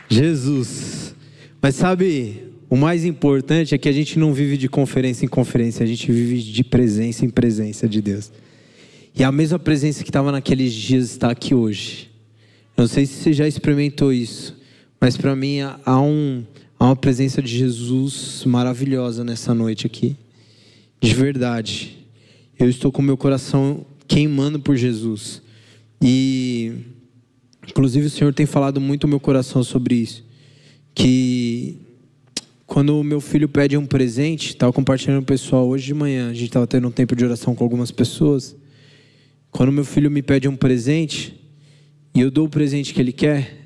Jesus. Mas sabe, o mais importante é que a gente não vive de conferência em conferência, a gente vive de presença em presença de Deus. E a mesma presença que estava naqueles dias está aqui hoje. Eu não sei se você já experimentou isso, mas para mim há uma presença de Jesus maravilhosa nessa noite aqui. De verdade. Eu estou com o meu coração queimando por Jesus. E inclusive o Senhor tem falado muito no meu coração sobre isso. Que quando o meu filho pede um presente, estava compartilhando com o pessoal hoje de manhã, a gente estava tendo um tempo de oração com algumas pessoas. Quando meu filho me pede um presente e eu dou o presente que ele quer,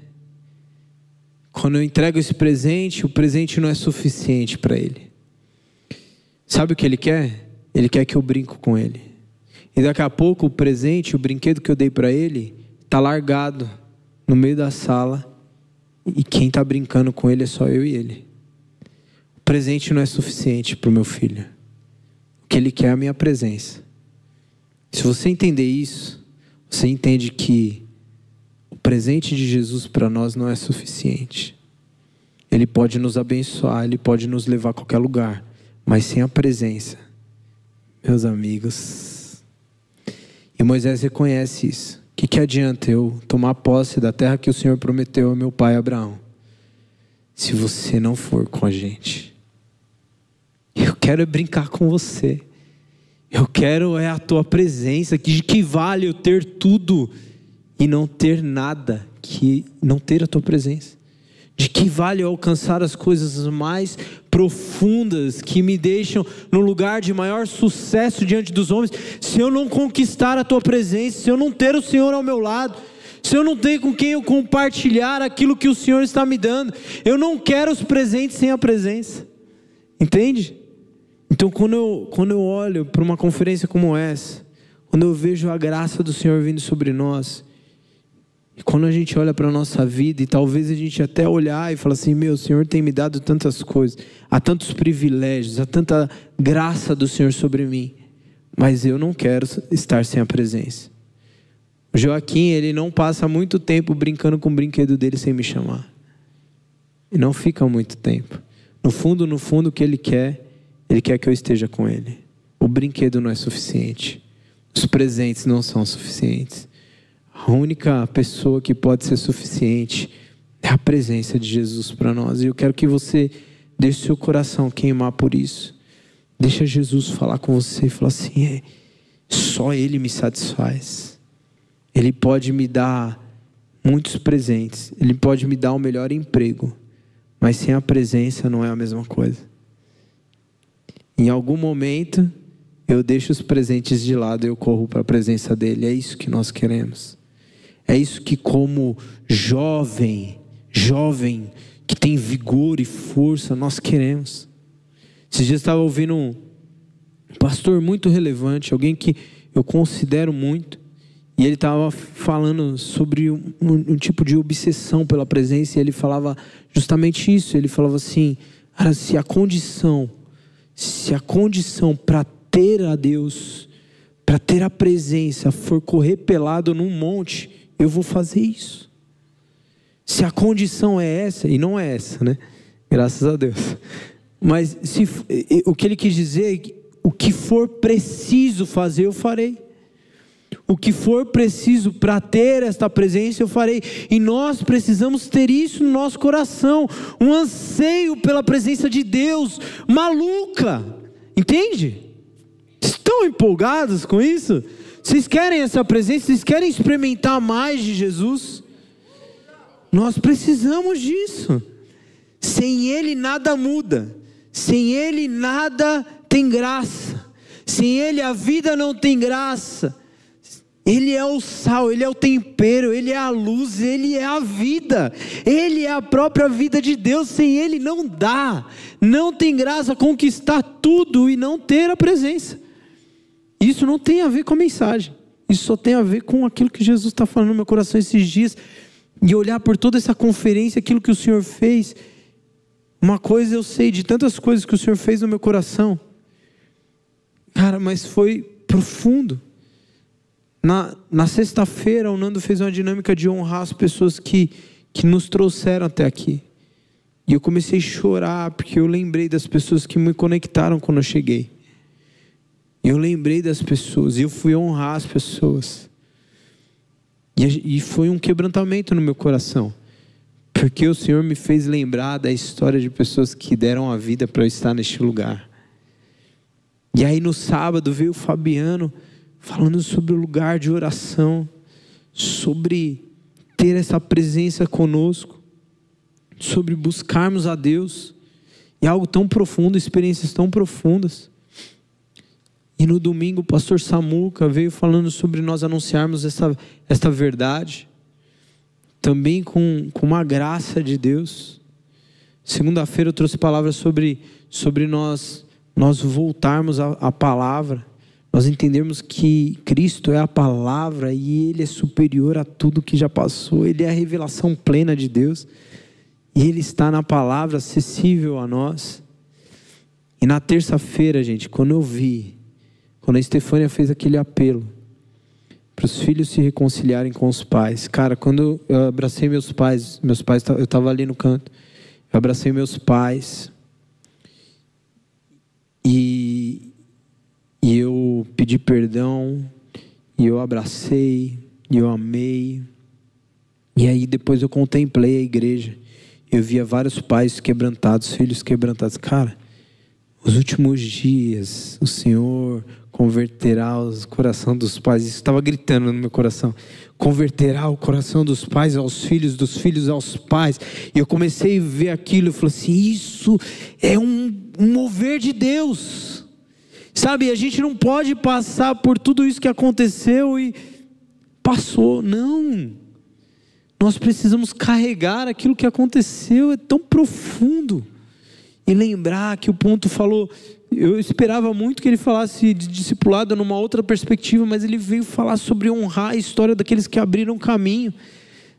quando eu entrego esse presente, o presente não é suficiente para ele. Sabe o que ele quer? Ele quer que eu brinco com ele. E daqui a pouco o presente, o brinquedo que eu dei para ele, está largado no meio da sala. E quem está brincando com ele é só eu e ele. O presente não é suficiente para o meu filho. O que ele quer é a minha presença. Se você entender isso, você entende que o presente de Jesus para nós não é suficiente. Ele pode nos abençoar, ele pode nos levar a qualquer lugar, mas sem a presença, meus amigos. E Moisés reconhece isso. O que adianta eu tomar posse da terra que o Senhor prometeu ao meu pai Abraão, se você não for com a gente? Eu quero brincar com você. Eu quero a tua presença. De que vale eu ter tudo e não ter nada, que não ter a tua presença? De que vale eu alcançar as coisas mais profundas que me deixam no lugar de maior sucesso diante dos homens, se eu não conquistar a tua presença, se eu não ter o Senhor ao meu lado, se eu não tenho com quem eu compartilhar aquilo que o Senhor está me dando? Eu não quero os presentes sem a presença. Entende? Então quando eu olho para uma conferência como essa, quando eu vejo a graça do Senhor vindo sobre nós, e quando a gente olha para a nossa vida, e talvez a gente até olhar e falar assim: meu, o Senhor tem me dado tantas coisas, há tantos privilégios, há tanta graça do Senhor sobre mim, mas eu não quero estar sem a presença. O Joaquim, ele não passa muito tempo brincando com o brinquedo dele sem me chamar. E não fica muito tempo. No fundo, o que ele quer que eu esteja com ele. O brinquedo não é suficiente. Os presentes não são suficientes. A única pessoa que pode ser suficiente é a presença de Jesus para nós. E eu quero que você deixe seu coração queimar por isso. Deixa Jesus falar com você e falar assim: só Ele me satisfaz. Ele pode me dar muitos presentes. Ele pode me dar o melhor emprego. Mas sem a presença não é a mesma coisa. Em algum momento eu deixo os presentes de lado e eu corro para a presença dele. É isso que nós queremos. É isso que, como jovem que tem vigor e força, nós queremos. Esses dias eu estava ouvindo um pastor muito relevante, alguém que eu considero muito, e ele estava falando sobre um tipo de obsessão pela presença, e ele falava justamente isso. Ele falava assim: cara, se a condição para ter a Deus, para ter a presença, for correr pelado num monte, eu vou fazer isso. Se a condição é essa, e não é essa, né? Graças a Deus. Mas o que ele quis dizer é que o que for preciso fazer, eu farei. O que for preciso para ter esta presença, eu farei. E nós precisamos ter isso no nosso coração. Um anseio pela presença de Deus, maluca. Entende? Estão empolgados com isso? Vocês querem essa presença? Vocês querem experimentar mais de Jesus? Nós precisamos disso. Sem Ele nada muda. Sem Ele nada tem graça. Sem Ele a vida não tem graça. Ele é o sal, Ele é o tempero, Ele é a luz, Ele é a vida. Ele é a própria vida de Deus. Sem Ele não dá. Não tem graça conquistar tudo e não ter a presença. Isso não tem a ver com a mensagem. Isso só tem a ver com aquilo que Jesus está falando no meu coração esses dias. E olhar por toda essa conferência, aquilo que o Senhor fez. Uma coisa eu sei de tantas coisas que o Senhor fez no meu coração. Cara, mas foi profundo. Na sexta-feira, o Nando fez uma dinâmica de honrar as pessoas que que nos trouxeram até aqui. E eu comecei a chorar, porque eu lembrei das pessoas que me conectaram quando eu cheguei. Eu lembrei das pessoas, e eu fui honrar as pessoas. E foi um quebrantamento no meu coração, porque o Senhor me fez lembrar da história de pessoas que deram a vida para eu estar neste lugar. E aí no sábado veio o Fabiano falando sobre o lugar de oração, sobre ter essa presença conosco, sobre buscarmos a Deus, e algo tão profundo, experiências tão profundas. E no domingo o pastor Samuca veio falando sobre nós anunciarmos esta verdade, também com uma graça de Deus. Segunda-feira eu trouxe palavras sobre nós voltarmos à palavra, nós entendermos que Cristo é a palavra e Ele é superior a tudo que já passou, Ele é a revelação plena de Deus, e Ele está na palavra acessível a nós. E na terça-feira, gente, quando a Estefânia fez aquele apelo para os filhos se reconciliarem com os pais, cara, quando eu abracei meus pais, eu estava ali no canto, eu abracei meus pais, e eu pedi perdão, e eu abracei, e eu amei, e aí depois eu contemplei a igreja, eu via vários pais quebrantados, filhos quebrantados. Cara, os últimos dias o Senhor converterá o coração dos pais. Isso estava gritando no meu coração. Converterá o coração dos pais aos filhos, dos filhos aos pais. E eu comecei a ver aquilo e falei assim, isso é um mover de Deus. Sabe, a gente não pode passar por tudo isso que aconteceu e passou. Não. Nós precisamos carregar aquilo que aconteceu, é tão profundo. E lembrar que o ponto falou, eu esperava muito que ele falasse de discipulado numa outra perspectiva, mas ele veio falar sobre honrar a história daqueles que abriram caminho,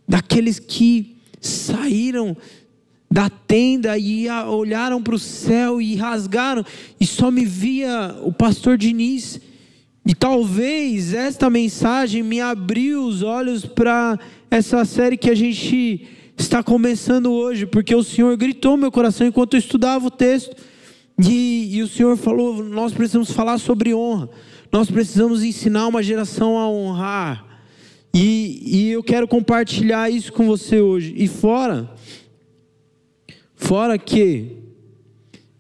daqueles que saíram da tenda e olharam para o céu e rasgaram, e só me via o pastor Diniz. E talvez esta mensagem me abriu os olhos para essa série que a gente está começando hoje, porque o Senhor gritou no meu coração enquanto eu estudava o texto, e o Senhor falou, nós precisamos falar sobre honra, nós precisamos ensinar uma geração a honrar, e eu quero compartilhar isso com você hoje. E fora que,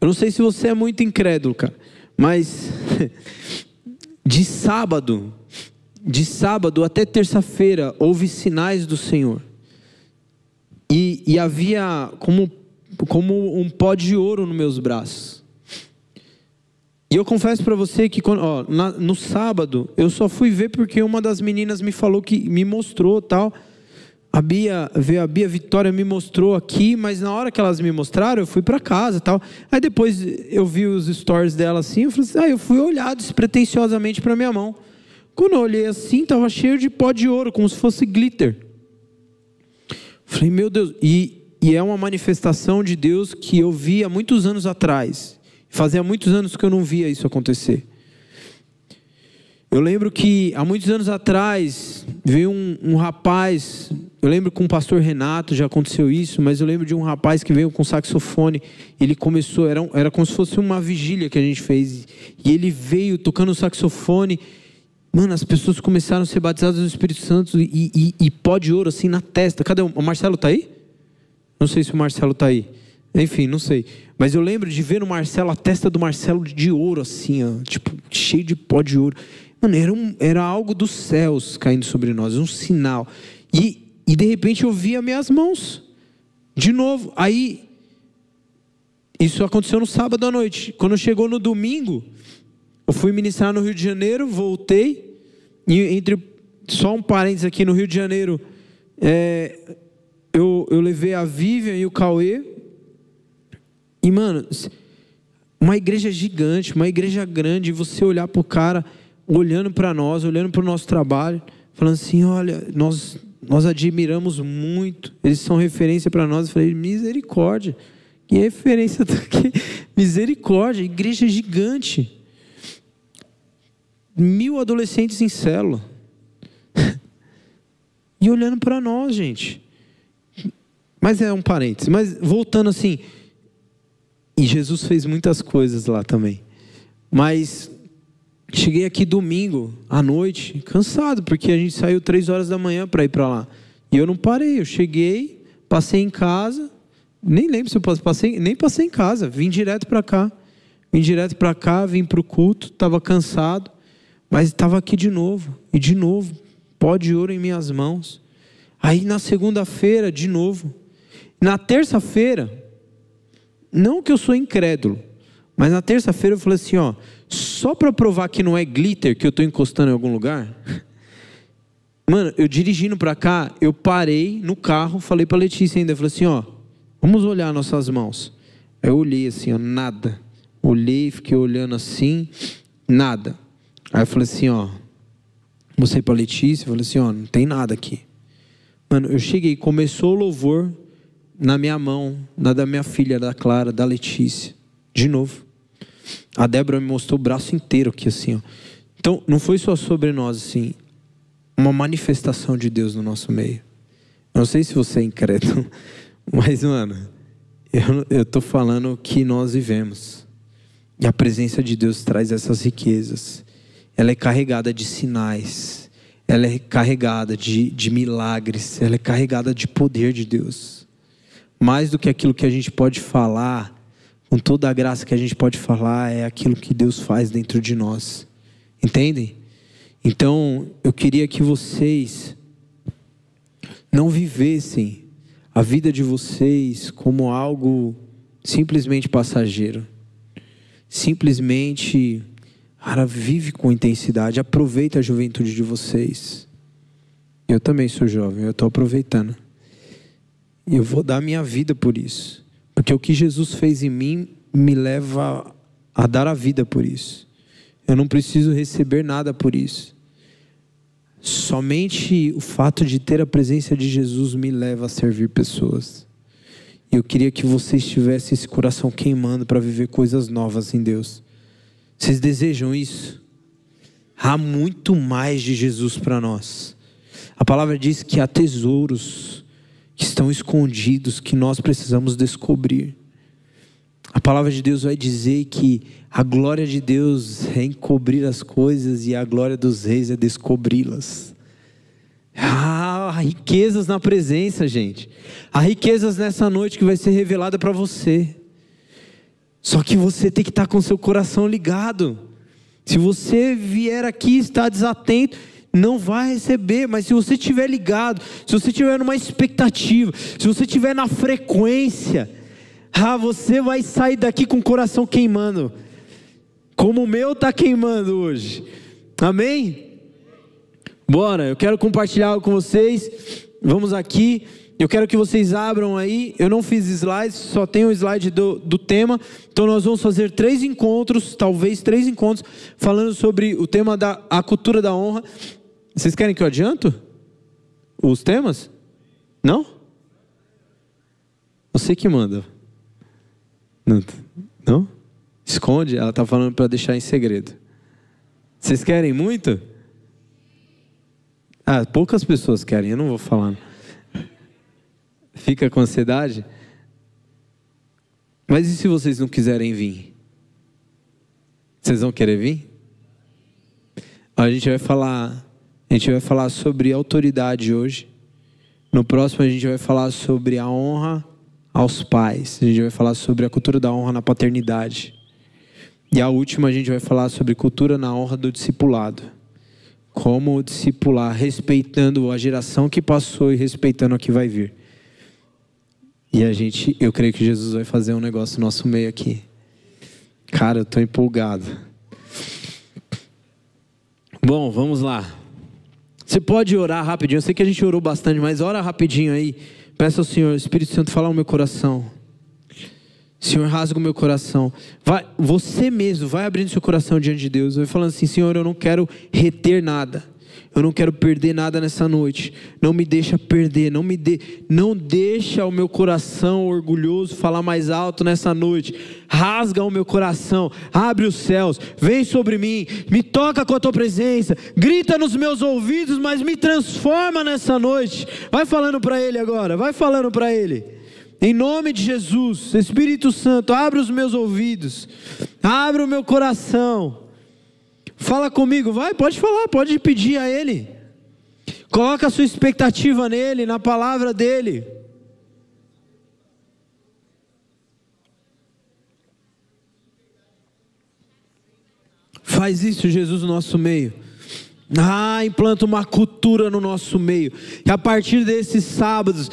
eu não sei se você é muito incrédulo, cara, mas de sábado até terça-feira houve sinais do Senhor. E havia como um pó de ouro nos meus braços. E eu confesso para você que no sábado eu só fui ver porque uma das meninas me falou, que me mostrou tal. A Bia Vitória me mostrou aqui, mas na hora que elas me mostraram eu fui para casa tal. Aí depois eu vi os stories dela assim, eu falei assim, eu fui olhar despretensiosamente para minha mão. Quando eu olhei assim, estava cheio de pó de ouro, como se fosse glitter. Falei, meu Deus, e é uma manifestação de Deus que eu vi há muitos anos atrás. Fazia muitos anos que eu não via isso acontecer. Eu lembro que há muitos anos atrás veio um rapaz, eu lembro com o pastor Renato já aconteceu isso, mas eu lembro de um rapaz que veio com saxofone. Ele começou, era como se fosse uma vigília que a gente fez, e ele veio tocando saxofone. Mano, as pessoas começaram a ser batizadas no Espírito Santo e pó de ouro assim na testa. Cadê o Marcelo? Tá aí? Não sei se o Marcelo tá aí. Enfim, não sei. Mas eu lembro de ver no Marcelo, a testa do Marcelo de ouro assim, ó, tipo, cheio de pó de ouro. Mano, era algo dos céus caindo sobre nós, um sinal. E de repente eu vi as minhas mãos. De novo. Aí, isso aconteceu no sábado à noite. Quando chegou no domingo, eu fui ministrar no Rio de Janeiro, voltei, e só um parênteses aqui, no Rio de Janeiro, eu levei a Vivian e o Cauê, e mano, uma igreja gigante, uma igreja grande, e você olhar para o cara, olhando para nós, olhando para o nosso trabalho, falando assim, olha, nós admiramos muito, eles são referência para nós. Eu falei, misericórdia, que referência, misericórdia, igreja gigante, 1000 adolescentes em célula, e olhando para nós, gente, Mas é um parênteses. Mas voltando assim, e Jesus fez muitas coisas lá também. Mas cheguei aqui domingo à noite, cansado, porque a gente saiu 3 horas da manhã para ir para lá. E eu não parei, eu cheguei, passei em casa, nem lembro se eu passei em casa, vim direto para cá. Vim para o culto, estava cansado, mas estava aqui de novo, e de novo, pó de ouro em minhas mãos. Aí na segunda-feira, de novo. Na terça-feira, não que eu sou incrédulo, mas na terça-feira eu falei assim, ó, só para provar que não é glitter que eu estou encostando em algum lugar. Mano, eu dirigindo para cá, eu parei no carro, falei para Letícia ainda, falei assim, ó, vamos olhar nossas mãos. Aí eu olhei assim, ó, nada. Olhei, fiquei olhando assim, nada. Aí eu falei assim, ó, mostrei para Letícia, falei assim, ó, não tem nada aqui. Mano, eu cheguei, começou o louvor na minha mão, na da minha filha, da Clara, da Letícia, de novo. A Débora me mostrou o braço inteiro aqui assim, ó. Então, não foi só sobre nós assim, uma manifestação de Deus no nosso meio. Eu não sei se você é incrédulo, mas mano, eu tô falando que nós vivemos. E a presença de Deus traz essas riquezas. Ela é carregada de sinais. Ela é carregada de milagres. Ela é carregada de poder de Deus. Mais do que aquilo que a gente pode falar, com toda a graça que a gente pode falar, é aquilo que Deus faz dentro de nós. Entendem? Então, eu queria que vocês não vivessem a vida de vocês como algo simplesmente passageiro. Simplesmente, cara, vive com intensidade, aproveita a juventude de vocês. Eu também sou jovem, eu estou aproveitando. E eu vou dar minha vida por isso. Porque o que Jesus fez em mim me leva a dar a vida por isso. Eu não preciso receber nada por isso. Somente o fato de ter a presença de Jesus me leva a servir pessoas. E eu queria que vocês tivessem esse coração queimando para viver coisas novas em Deus. Vocês desejam isso? Há muito mais de Jesus para nós. A palavra diz que há tesouros que estão escondidos, que nós precisamos descobrir. A palavra de Deus vai dizer que a glória de Deus é encobrir as coisas e a glória dos reis é descobri-las. Há riquezas na presença, gente. Há riquezas nessa noite que vai ser revelada para você. Só que você tem que estar com seu coração ligado. Se você vier aqui e estar desatento, não vai receber. Mas se você estiver ligado, se você estiver numa expectativa, se você estiver na frequência, você vai sair daqui com o coração queimando, como o meu está queimando hoje. Amém? Bora, eu quero compartilhar algo com vocês. Vamos aqui. Eu quero que vocês abram aí. Eu não fiz slides, só tem o slide do tema. Então nós vamos fazer 3 encontros, talvez 3 encontros, falando sobre o tema a cultura da honra. Vocês querem que eu adianto os temas? Não? Você que manda. Não? Esconde? Ela está falando para deixar em segredo. Vocês querem muito? Poucas pessoas querem, eu não vou falar. Fica com ansiedade? Mas e se vocês não quiserem vir? Vocês vão querer vir? A gente vai falar sobre autoridade hoje. No próximo a gente vai falar sobre a honra aos pais. A gente vai falar sobre a cultura da honra na paternidade. E a última a gente vai falar sobre cultura na honra do discipulado. Como discipular, respeitando a geração que passou e respeitando a que vai vir. E eu creio que Jesus vai fazer um negócio no nosso meio aqui. Cara, eu estou empolgado. Bom, vamos lá. Você pode orar rapidinho. Eu sei que a gente orou bastante, mas ora rapidinho aí. Peça ao Senhor, Espírito Santo, falar o meu coração. Senhor, rasga o meu coração. Você mesmo vai abrindo seu coração diante de Deus. Vai falando assim, Senhor, eu não quero reter nada. Eu não quero perder nada nessa noite. Não me deixa perder, não deixa o meu coração orgulhoso falar mais alto nessa noite. Rasga o meu coração, abre os céus, vem sobre mim, me toca com a tua presença, grita nos meus ouvidos, mas me transforma nessa noite. Vai falando para Ele agora, vai falando para Ele. Em nome de Jesus, Espírito Santo, abre os meus ouvidos, abre o meu coração. Fala comigo, vai, pode falar, pode pedir a Ele. Coloca a sua expectativa nele, na palavra dEle. Faz isso, Jesus, no nosso meio. Implanta uma cultura no nosso meio. E a partir desses sábados,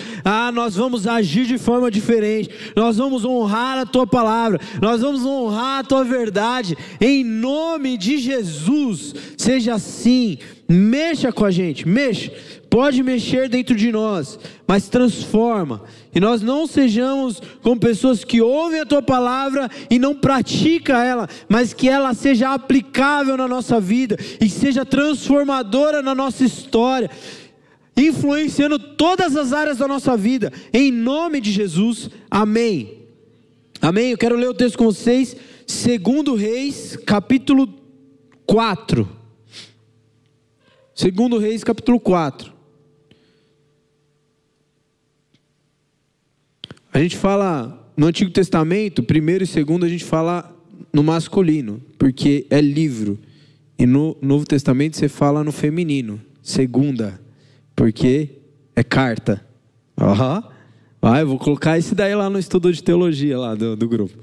nós vamos agir de forma diferente. Nós vamos honrar a Tua palavra. Nós vamos honrar a Tua verdade. Em nome de Jesus, seja assim. Mexa com a gente, mexa. Pode mexer dentro de nós, mas transforma. E nós não sejamos como pessoas que ouvem a Tua palavra e não praticam ela, mas que ela seja aplicável na nossa vida e seja transformadora na nossa história, influenciando todas as áreas da nossa vida. Em nome de Jesus, amém. Amém. Eu quero ler o texto com vocês, 2 Reis, capítulo 4. 2 Reis, capítulo 4. A gente fala no Antigo Testamento, primeiro e segundo a gente fala no masculino, porque é livro. E no Novo Testamento você fala no feminino, segunda, porque é carta. Eu vou colocar isso daí lá no estudo de teologia lá do grupo.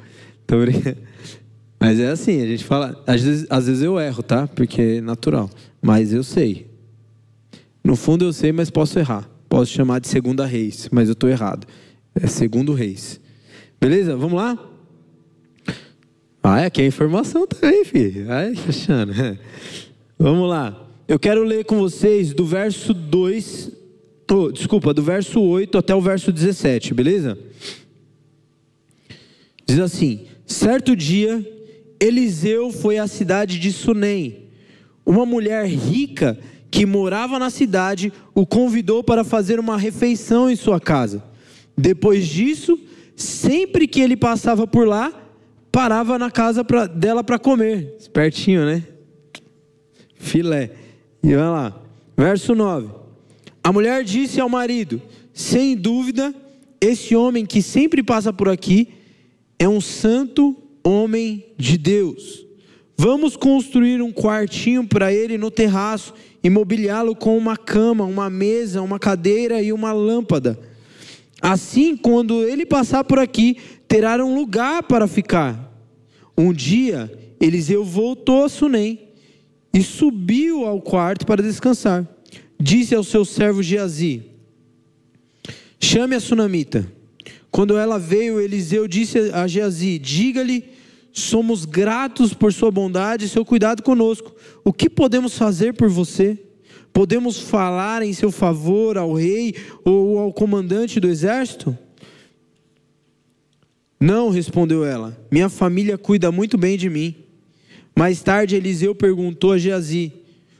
Mas é assim, a gente fala, às vezes eu erro, tá? Porque é natural, mas eu sei. No fundo eu sei, mas posso errar. Posso chamar de 2 Reis, mas eu estou errado. É 2 Reis. Beleza? Vamos lá? Aqui é informação também, filho. Achando. Vamos lá. Eu quero ler com vocês do verso 2... do verso 8 até o verso 17, beleza? Diz assim: certo dia, Eliseu foi à cidade de Sunem. Uma mulher rica que morava na cidade o convidou para fazer uma refeição em sua casa. Depois disso, sempre que ele passava por lá, parava na casa dela para comer. Espertinho, né? Filé. E vai lá. Verso 9. A mulher disse ao marido: sem dúvida, esse homem que sempre passa por aqui é um santo homem de Deus. Vamos construir um quartinho para ele no terraço e mobiliá-lo com uma cama, uma mesa, uma cadeira e uma lâmpada. Assim, quando ele passar por aqui, terá um lugar para ficar. Um dia, Eliseu voltou a Sunem e subiu ao quarto para descansar. Disse ao seu servo Geazi: chame a sunamita. Quando ela veio, Eliseu disse a Geazi: diga-lhe, somos gratos por sua bondade e seu cuidado conosco. O que podemos fazer por você? Podemos falar em seu favor ao rei ou ao comandante do exército? Não, respondeu ela, minha família cuida muito bem de mim. Mais tarde Eliseu perguntou a Geazi: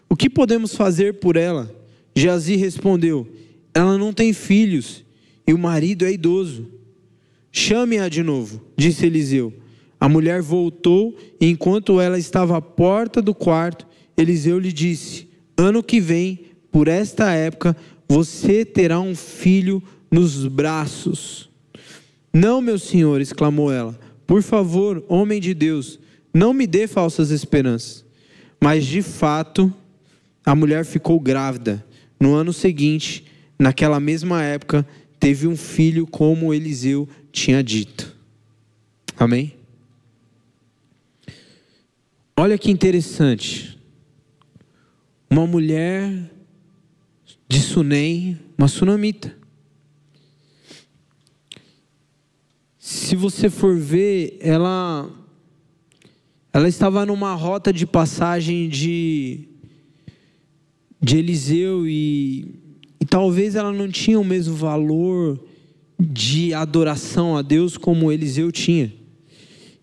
o que podemos fazer por ela? Geazi respondeu: ela não tem filhos e o marido é idoso. Chame-a de novo, disse Eliseu. A mulher voltou e enquanto ela estava à porta do quarto, Eliseu lhe disse: ano que vem, por esta época, você terá um filho nos braços. Não, meu senhor, exclamou ela. Por favor, homem de Deus, não me dê falsas esperanças. Mas de fato, a mulher ficou grávida. No ano seguinte, naquela mesma época, teve um filho como Eliseu tinha dito. Amém? Olha que interessante. Uma mulher de Sunem, uma sunamita. Se você for ver, ela estava numa rota de passagem de Eliseu e talvez ela não tinha o mesmo valor de adoração a Deus como Eliseu tinha.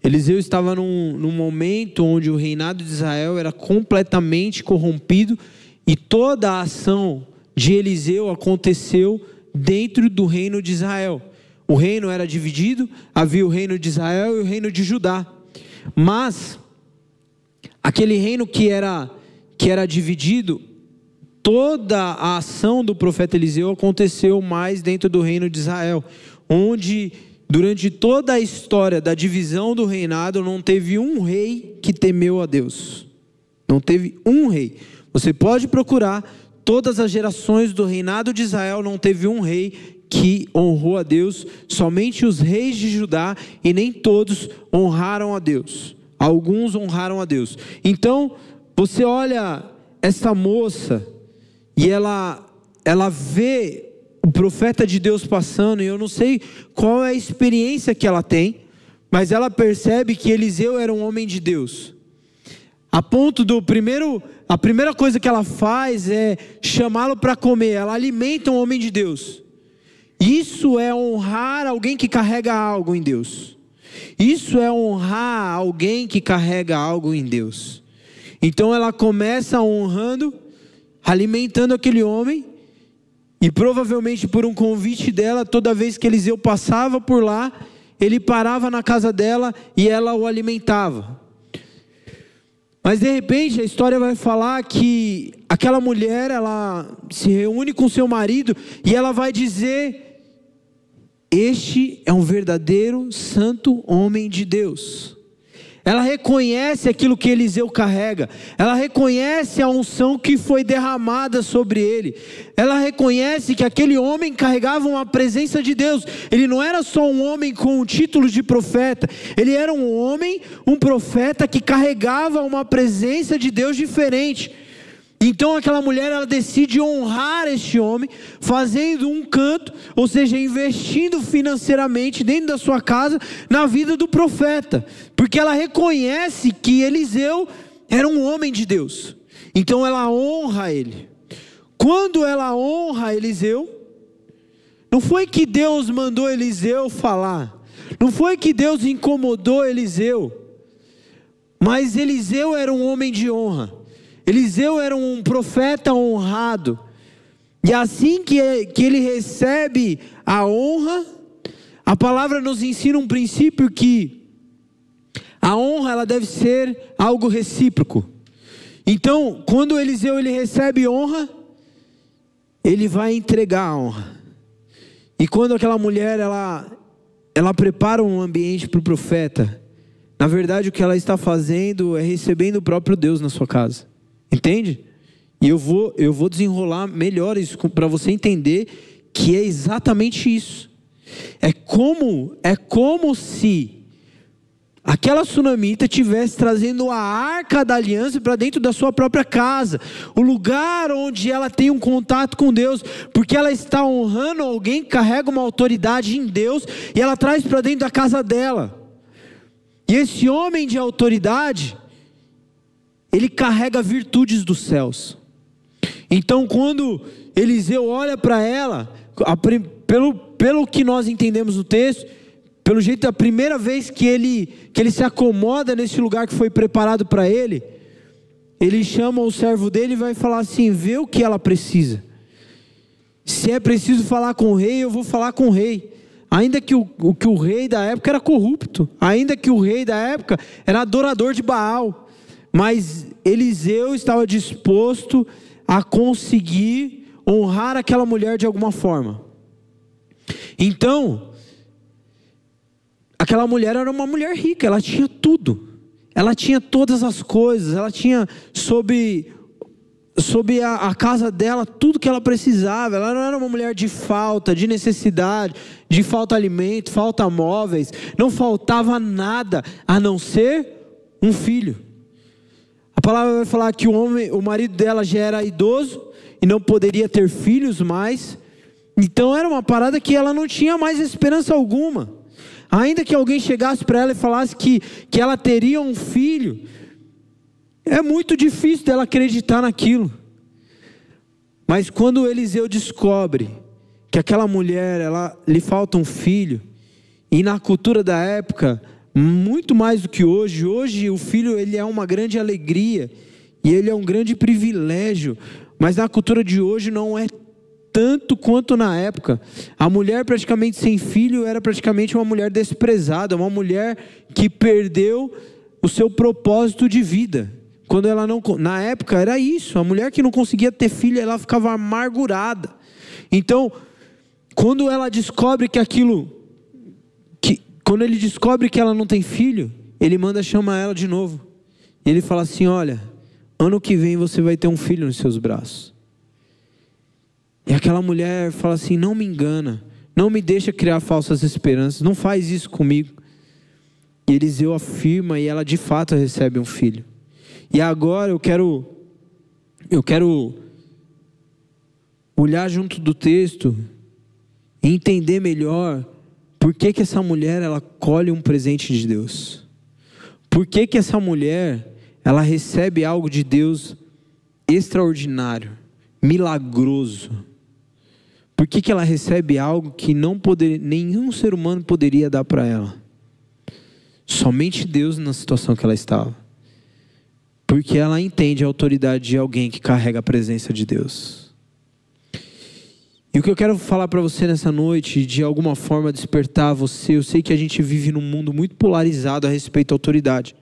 Eliseu estava num momento onde o reinado de Israel era completamente corrompido E toda a ação de Eliseu aconteceu dentro do reino de Israel. O reino era dividido, havia o reino de Israel e o reino de Judá. Mas aquele reino que era dividido, toda a ação do profeta Eliseu aconteceu mais dentro do reino de Israel, onde durante toda a história da divisão do reinado não teve um rei que temeu a Deus. Não teve um rei. Você pode procurar todas as gerações do reinado de Israel, não teve um rei que honrou a Deus, somente os reis de Judá, e nem todos honraram a Deus. Alguns honraram a Deus. Então, você olha essa moça e ela vê o profeta de Deus passando, e eu não sei qual é a experiência que ela tem, mas ela percebe que Eliseu era um homem de Deus. A ponto a primeira coisa que ela faz é chamá-lo para comer. Ela alimenta um homem de Deus. Isso é honrar alguém que carrega algo em Deus. Isso é honrar alguém que carrega algo em Deus. Então ela começa honrando, alimentando aquele homem, e provavelmente por um convite dela, toda vez que Eliseu passava por lá, ele parava na casa dela e ela o alimentava. Mas de repente a história vai falar que aquela mulher, ela se reúne com seu marido e ela vai dizer: este é um verdadeiro santo homem de Deus. Ela reconhece aquilo que Eliseu carrega. Ela reconhece a unção que foi derramada sobre ele. Ela reconhece que aquele homem carregava uma presença de Deus. Ele não era só um homem com o título de profeta. Ele era um homem, um profeta que carregava uma presença de Deus diferente. Então aquela mulher, ela decide honrar este homem, fazendo um canto, ou seja, investindo financeiramente dentro da sua casa, na vida do profeta, porque ela reconhece que Eliseu era um homem de Deus. Então ela honra ele. Quando ela honra Eliseu, não foi que Deus mandou Eliseu falar, não foi que Deus incomodou Eliseu, mas Eliseu era um homem de honra. Eliseu era um profeta honrado, e assim que ele recebe a honra, a palavra nos ensina um princípio que a honra, ela deve ser algo recíproco. Então, quando Eliseu ele recebe honra, ele vai entregar a honra. E quando aquela mulher ela prepara um ambiente para o profeta, na verdade o que ela está fazendo é recebendo o próprio Deus na sua casa. Entende? E eu vou desenrolar melhor isso para você entender que é exatamente isso. É como se aquela sunamita estivesse trazendo a arca da aliança para dentro da sua própria casa, o lugar onde ela tem um contato com Deus, porque ela está honrando alguém que carrega uma autoridade em Deus, e ela traz para dentro da casa dela. E esse homem de autoridade, ele carrega virtudes dos céus. Então quando Eliseu olha para ela, pelo que nós entendemos no texto, pelo jeito, a primeira vez que ele se acomoda nesse lugar que foi preparado para ele, ele chama o servo dele e vai falar assim: vê o que ela precisa. Se é preciso falar com o rei, eu vou falar com o rei. Ainda que o rei da época era corrupto, ainda que o rei da época era adorador de Baal, mas Eliseu estava disposto a conseguir honrar aquela mulher de alguma forma. Então, aquela mulher era uma mulher rica, ela tinha tudo. Ela tinha todas as coisas, ela tinha sob a casa dela tudo que ela precisava. Ela não era uma mulher de falta, de necessidade, de falta de alimento, falta móveis. Não faltava nada a não ser um filho. A palavra vai falar que o marido dela já era idoso e não poderia ter filhos mais. Então era uma parada que ela não tinha mais esperança alguma. Ainda que alguém chegasse para ela e falasse que ela teria um filho, é muito difícil dela acreditar naquilo. Mas quando Eliseu descobre que aquela mulher, lhe falta um filho, e na cultura da época, muito mais do que hoje o filho ele é uma grande alegria, e ele é um grande privilégio. mas na cultura de hoje não é tanto quanto na época. A mulher praticamente sem filho era praticamente uma mulher desprezada, uma mulher que perdeu o seu propósito de vida. Quando ela não, na época era isso, a mulher que não conseguia ter filho, ela ficava amargurada. Então, quando ela descobre quando ele descobre que ela não tem filho, ele manda chamar ela de novo. E ele fala assim: olha, ano que vem você vai ter um filho nos seus braços. E aquela mulher fala assim: não me engana, não me deixa criar falsas esperanças, não faz isso comigo. E Eliseu afirma, e ela de fato recebe um filho. E agora eu quero olhar junto do texto e entender melhor por que essa mulher ela colhe um presente de Deus. Por que essa mulher ela recebe algo de Deus extraordinário, milagroso? Por que ela recebe algo que nenhum ser humano poderia dar para ela? Somente Deus na situação que ela estava. Porque ela entende a autoridade de alguém que carrega a presença de Deus. E o que eu quero falar para você nessa noite, de alguma forma despertar você, eu sei que a gente vive num mundo muito polarizado a respeito à autoridade.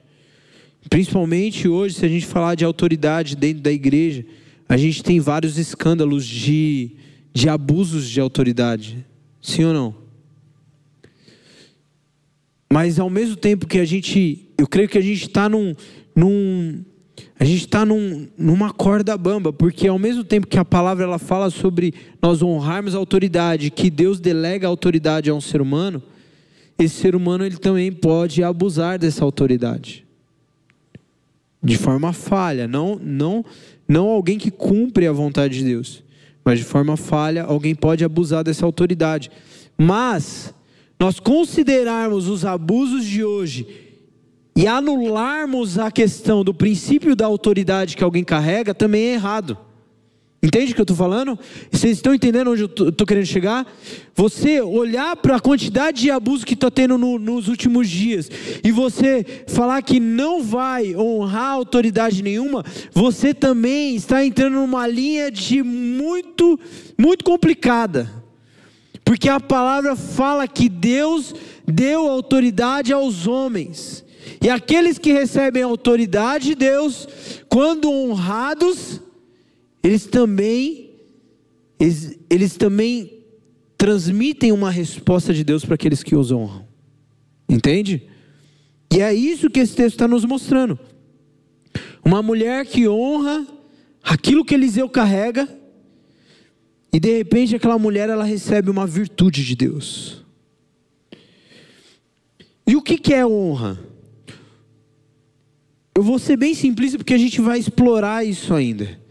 Principalmente hoje, se a gente falar de autoridade dentro da igreja, a gente tem vários escândalos de abusos de autoridade. Sim ou não? Mas ao mesmo tempo que eu creio que a gente está numa corda bamba, porque ao mesmo tempo que a palavra ela fala sobre nós honrarmos a autoridade, que Deus delega a autoridade a um ser humano, esse ser humano ele também pode abusar dessa autoridade de forma falha, não alguém que cumpre a vontade de Deus, mas de forma falha alguém pode abusar dessa autoridade. Mas nós considerarmos os abusos de hoje e anularmos a questão do princípio da autoridade que alguém carrega, também é errado. Entende o que eu estou falando? Vocês estão entendendo onde eu estou querendo chegar? Você olhar para a quantidade de abuso que está tendo nos últimos dias, e você falar que não vai honrar autoridade nenhuma, você também está entrando numa linha de muito, muito complicada. Porque a palavra fala que Deus deu autoridade aos homens. E aqueles que recebem a autoridade de Deus, quando honrados, eles também transmitem uma resposta de Deus para aqueles que os honram. Entende? E é isso que esse texto está nos mostrando. Uma mulher que honra aquilo que Eliseu carrega, e de repente aquela mulher ela recebe uma virtude de Deus. E o que é honra? Eu vou ser bem simplista porque a gente vai explorar isso ainda.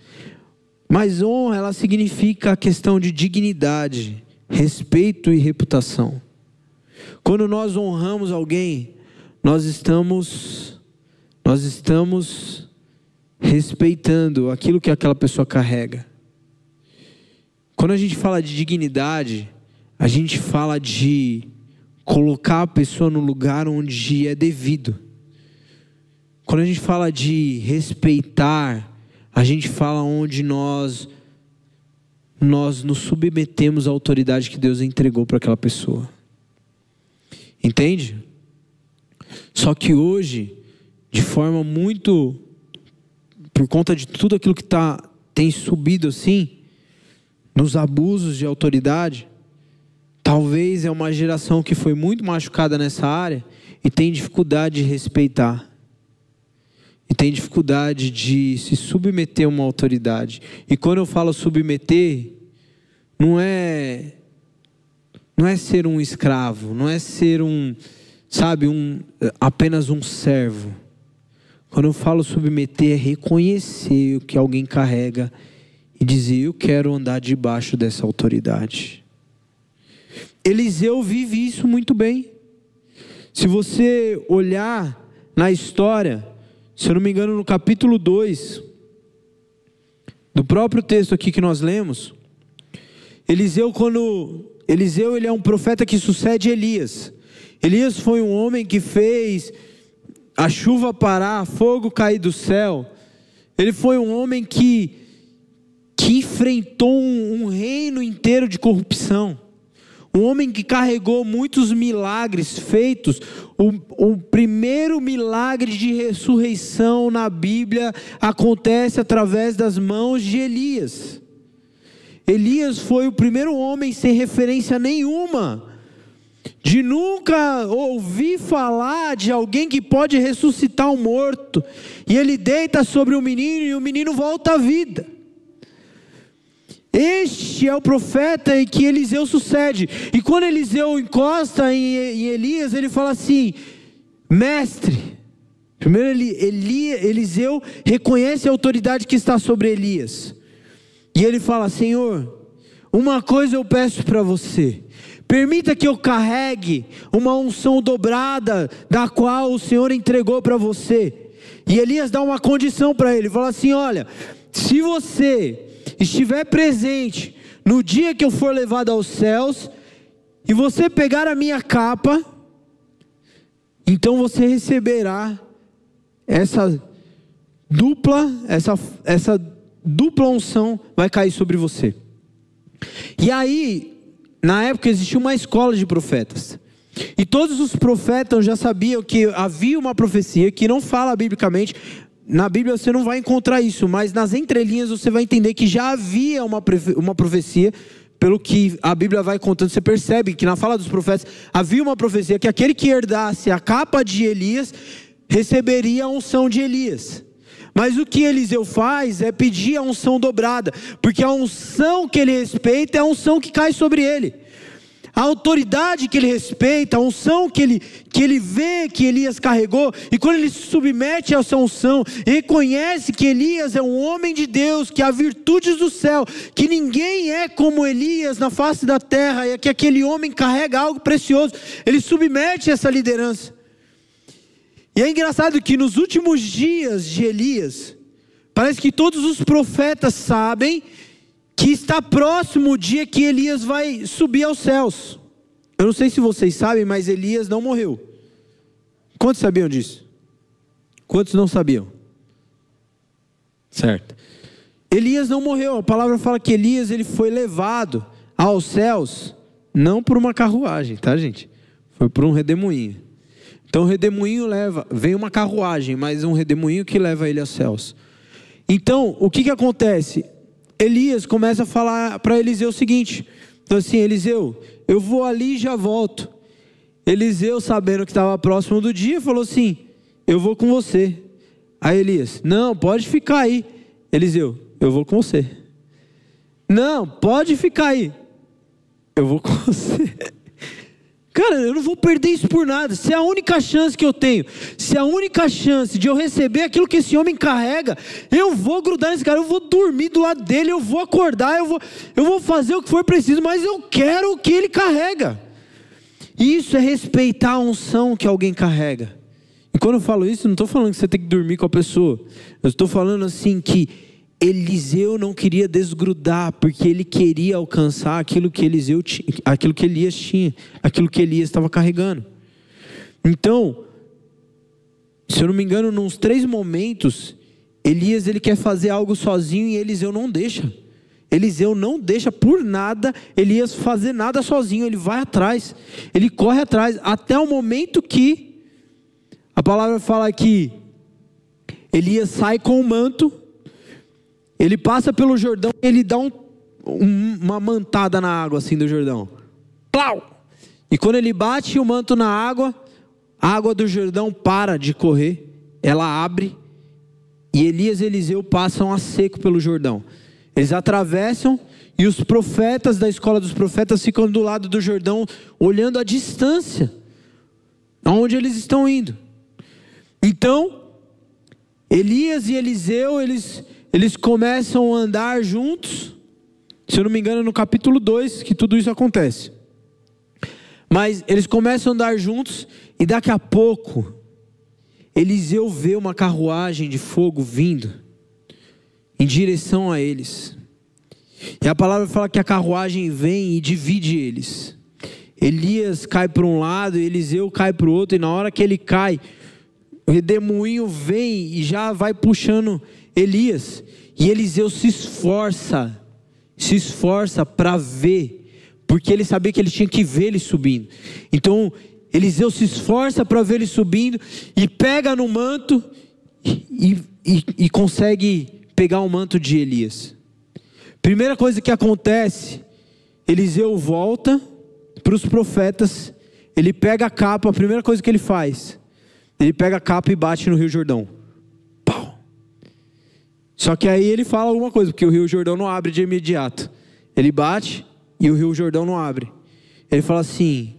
Mas honra ela significa a questão de dignidade, respeito e reputação. Quando nós honramos alguém, nós estamos respeitando aquilo que aquela pessoa carrega. Quando a gente fala de dignidade, a gente fala de colocar a pessoa no lugar onde é devido. Quando a gente fala de respeitar, a gente fala onde nós nos submetemos à autoridade que Deus entregou para aquela pessoa. Entende? Só que hoje, de forma muito, por conta de tudo aquilo que tem subido assim, nos abusos de autoridade, talvez é uma geração que foi muito machucada nessa área e tem dificuldade de respeitar. E tem dificuldade de se submeter a uma autoridade. E quando eu falo submeter, não é ser um escravo, não é ser apenas um servo. Quando eu falo submeter, é reconhecer o que alguém carrega e dizer: eu quero andar debaixo dessa autoridade. Eliseu vive isso muito bem. Se você olhar na história, se eu não me engano, no capítulo 2, do próprio texto aqui que nós lemos, Eliseu ele é um profeta que sucede Elias. Elias foi um homem que fez a chuva parar, fogo cair do céu. Ele foi um homem que que enfrentou um reino inteiro de corrupção. Um homem que carregou muitos milagres feitos. O primeiro milagre de ressurreição na Bíblia acontece através das mãos de Elias. Elias foi o primeiro homem sem referência nenhuma, de nunca ouvir falar de alguém que pode ressuscitar um morto. E ele deita sobre o menino e o menino volta à vida. Este é o profeta em que Eliseu sucede. E quando Eliseu encosta em Elias, ele fala assim: mestre. Primeiro Eliseu reconhece a autoridade que está sobre Elias. E ele fala: Senhor, uma coisa eu peço para você. Permita que eu carregue uma unção dobrada, da qual o Senhor entregou para você. E Elias dá uma condição para ele. Fala assim: olha, se você estiver presente no dia que eu for levado aos céus, e você pegar a minha capa, então você receberá essa dupla unção vai cair sobre você. E aí, na época existia uma escola de profetas, e todos os profetas já sabiam que havia uma profecia que não fala biblicamente. Na Bíblia você não vai encontrar isso, mas nas entrelinhas você vai entender que já havia uma profecia. Pelo que a Bíblia vai contando, você percebe que na fala dos profetas havia uma profecia que aquele que herdasse a capa de Elias receberia a unção de Elias. Mas o que Eliseu faz é pedir a unção dobrada, porque a unção que ele respeita é a unção que cai sobre ele. A autoridade que ele respeita, a unção que ele vê que Elias carregou, e quando ele se submete a essa unção, reconhece que Elias é um homem de Deus, que há virtudes do céu, que ninguém é como Elias na face da terra, e que aquele homem carrega algo precioso, ele submete essa liderança. E é engraçado que nos últimos dias de Elias, parece que todos os profetas sabem que está próximo o dia que Elias vai subir aos céus. Eu não sei se vocês sabem, mas Elias não morreu. Quantos sabiam disso? Quantos não sabiam? Certo. Elias não morreu. A palavra fala que Elias ele foi levado aos céus, não por uma carruagem, tá, gente? Foi por um redemoinho. Então o redemoinho vem uma carruagem, mas um redemoinho que leva ele aos céus. Então, o que acontece? Elias começa a falar para Eliseu o seguinte: então assim, Eliseu, eu vou ali e já volto. Eliseu, sabendo que estava próximo do dia, falou assim: eu vou com você. Aí Elias: não, pode ficar aí. Eliseu: eu vou com você. Não, pode ficar aí. Eu vou com você. Cara, eu não vou perder isso por nada. Se é a única chance que eu tenho, se é a única chance de eu receber aquilo que esse homem carrega, eu vou grudar nesse cara, eu vou dormir do lado dele, eu vou acordar, eu vou fazer o que for preciso, mas eu quero o que ele carrega. Isso é respeitar a unção que alguém carrega. E quando eu falo isso, não estou falando que você tem que dormir com a pessoa. Eu estou falando assim que Eliseu não queria desgrudar, porque ele queria alcançar aquilo que aquilo que Elias tinha, aquilo que Elias estava carregando. Então, se eu não me engano, nos 3 momentos, Elias ele quer fazer algo sozinho e Eliseu não deixa. Eliseu não deixa por nada Elias fazer nada sozinho, ele vai atrás, ele corre atrás, até o momento que a palavra fala que Elias sai com o manto. Ele passa pelo Jordão, ele dá uma mantada na água assim do Jordão. Plau! E quando ele bate o manto na água, a água do Jordão para de correr, ela abre, e Elias e Eliseu passam a seco pelo Jordão. Eles atravessam, e os profetas da escola dos profetas ficam do lado do Jordão, olhando a distância, aonde eles estão indo. Então, Elias e Eliseu, eles começam a andar juntos. Se eu não me engano, no capítulo 2 que tudo isso acontece. Mas eles começam a andar juntos, e daqui a pouco Eliseu vê uma carruagem de fogo vindo em direção a eles. E a palavra fala que a carruagem vem e divide eles. Elias cai para um lado e Eliseu cai para o outro, e na hora que ele cai, o redemoinho vem e já vai puxando Elias, e Eliseu se esforça se esforça para ver, porque ele sabia que ele tinha que ver ele subindo. Então Eliseu se esforça para ver ele subindo e pega no manto e consegue pegar o manto de Elias. Primeira coisa que acontece, Eliseu volta para os profetas, ele pega a capa, a primeira coisa que ele faz, ele pega a capa e bate no Rio Jordão. Pau. Só que aí ele fala alguma coisa, porque o Rio Jordão não abre de imediato. Ele bate e o Rio Jordão não abre. Ele fala assim: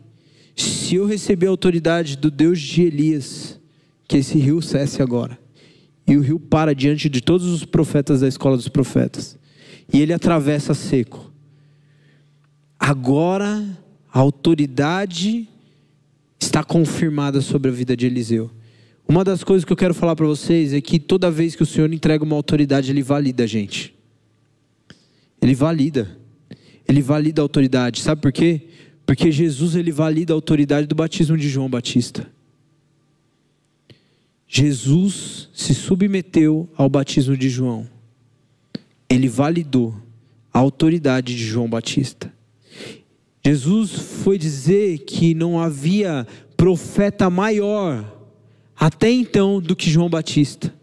se eu receber a autoridade do Deus de Elias, que esse rio cesse agora. E o rio para diante de todos os profetas da escola dos profetas. E ele atravessa seco. Agora a autoridade está confirmada sobre a vida de Eliseu. Uma das coisas que eu quero falar para vocês é que toda vez que o Senhor entrega uma autoridade, Ele valida a gente. Ele valida. Ele valida a autoridade. Sabe por quê? Porque Jesus, Ele valida a autoridade do batismo de João Batista. Jesus se submeteu ao batismo de João. Ele validou a autoridade de João Batista. Jesus foi dizer que não havia profeta maior até então do que João Batista.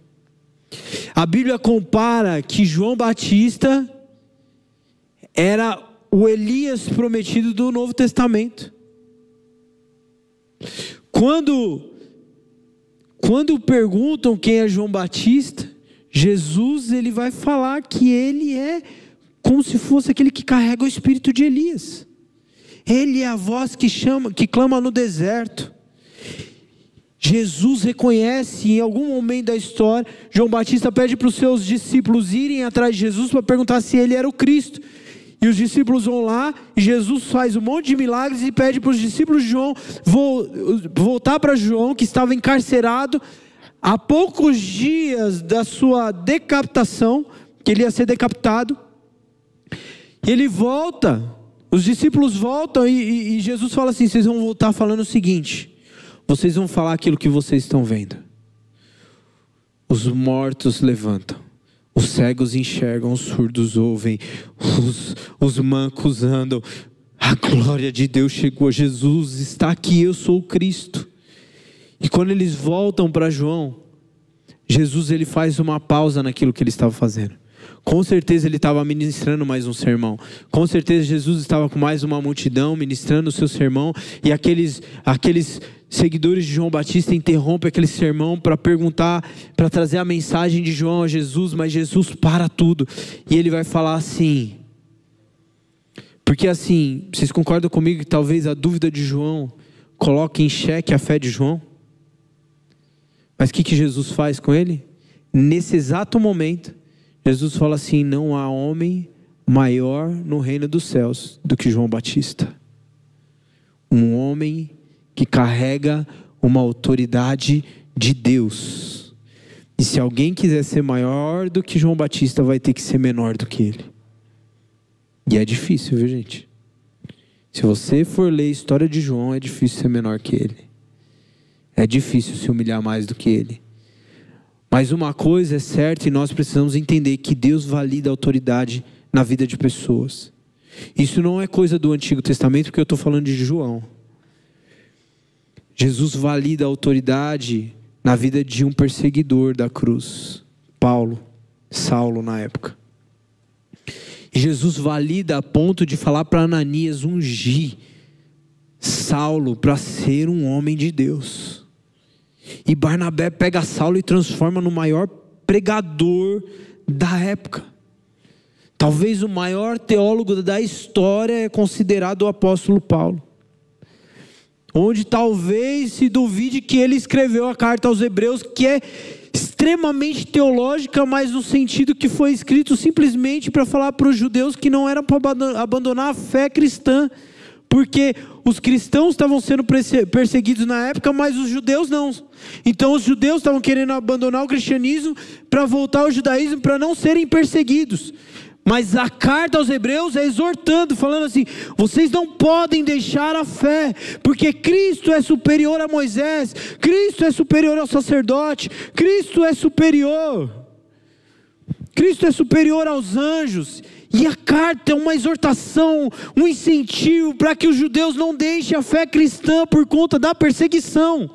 A Bíblia compara que João Batista era o Elias prometido do Novo Testamento. Quando perguntam quem é João Batista, Jesus ele vai falar que ele é como se fosse aquele que carrega o espírito de Elias. Ele é a voz que clama no deserto. Jesus reconhece em algum momento da história, João Batista pede para os seus discípulos irem atrás de Jesus para perguntar se ele era o Cristo. E os discípulos vão lá, e Jesus faz um monte de milagres e pede para os discípulos de João voltar para João, que estava encarcerado há poucos dias da sua decapitação, que ele ia ser decapitado. Ele volta, os discípulos voltam e Jesus fala assim: vocês vão voltar falando o seguinte, vocês vão falar aquilo que vocês estão vendo. Os mortos levantam, os cegos enxergam, os surdos ouvem, os mancos andam. A glória de Deus chegou, Jesus está aqui, eu sou o Cristo. E quando eles voltam para João, Jesus ele faz uma pausa naquilo que ele estava fazendo. Com certeza ele estava ministrando mais um sermão. Com certeza Jesus estava com mais uma multidão ministrando o seu sermão. E aqueles seguidores de João Batista interrompem aquele sermão para perguntar, para trazer a mensagem de João a Jesus. Mas Jesus para tudo e ele vai falar assim. Porque assim, vocês concordam comigo que talvez a dúvida de João coloque em xeque a fé de João? Mas o que Jesus faz com ele? Nesse exato momento, Jesus fala assim: não há homem maior no reino dos céus do que João Batista. Um homem que carrega uma autoridade de Deus. E se alguém quiser ser maior do que João Batista, vai ter que ser menor do que ele. E é difícil, viu, gente? Se você for ler a história de João, é difícil ser menor que ele. É difícil se humilhar mais do que ele. Mas uma coisa é certa e nós precisamos entender que Deus valida a autoridade na vida de pessoas. Isso não é coisa do Antigo Testamento, porque eu estou falando de João. Jesus valida a autoridade na vida de um perseguidor da cruz, Saulo na época. E Jesus valida a ponto de falar para Ananias ungir Saulo para ser um homem de Deus. E Barnabé pega Saulo e transforma no maior pregador da época. Talvez o maior teólogo da história é considerado o apóstolo Paulo. Onde talvez se duvide que ele escreveu a carta aos Hebreus, que é extremamente teológica, mas no sentido que foi escrito simplesmente para falar para os judeus que não era para abandonar a fé cristã. Porque os cristãos estavam sendo perseguidos na época, mas os judeus não. Então os judeus estavam querendo abandonar o cristianismo para voltar ao judaísmo, para não serem perseguidos. Mas a carta aos Hebreus é exortando, falando assim: vocês não podem deixar a fé, porque Cristo é superior a Moisés, Cristo é superior ao sacerdote, Cristo é superior aos anjos. E a carta é uma exortação, um incentivo para que os judeus não deixem a fé cristã por conta da perseguição.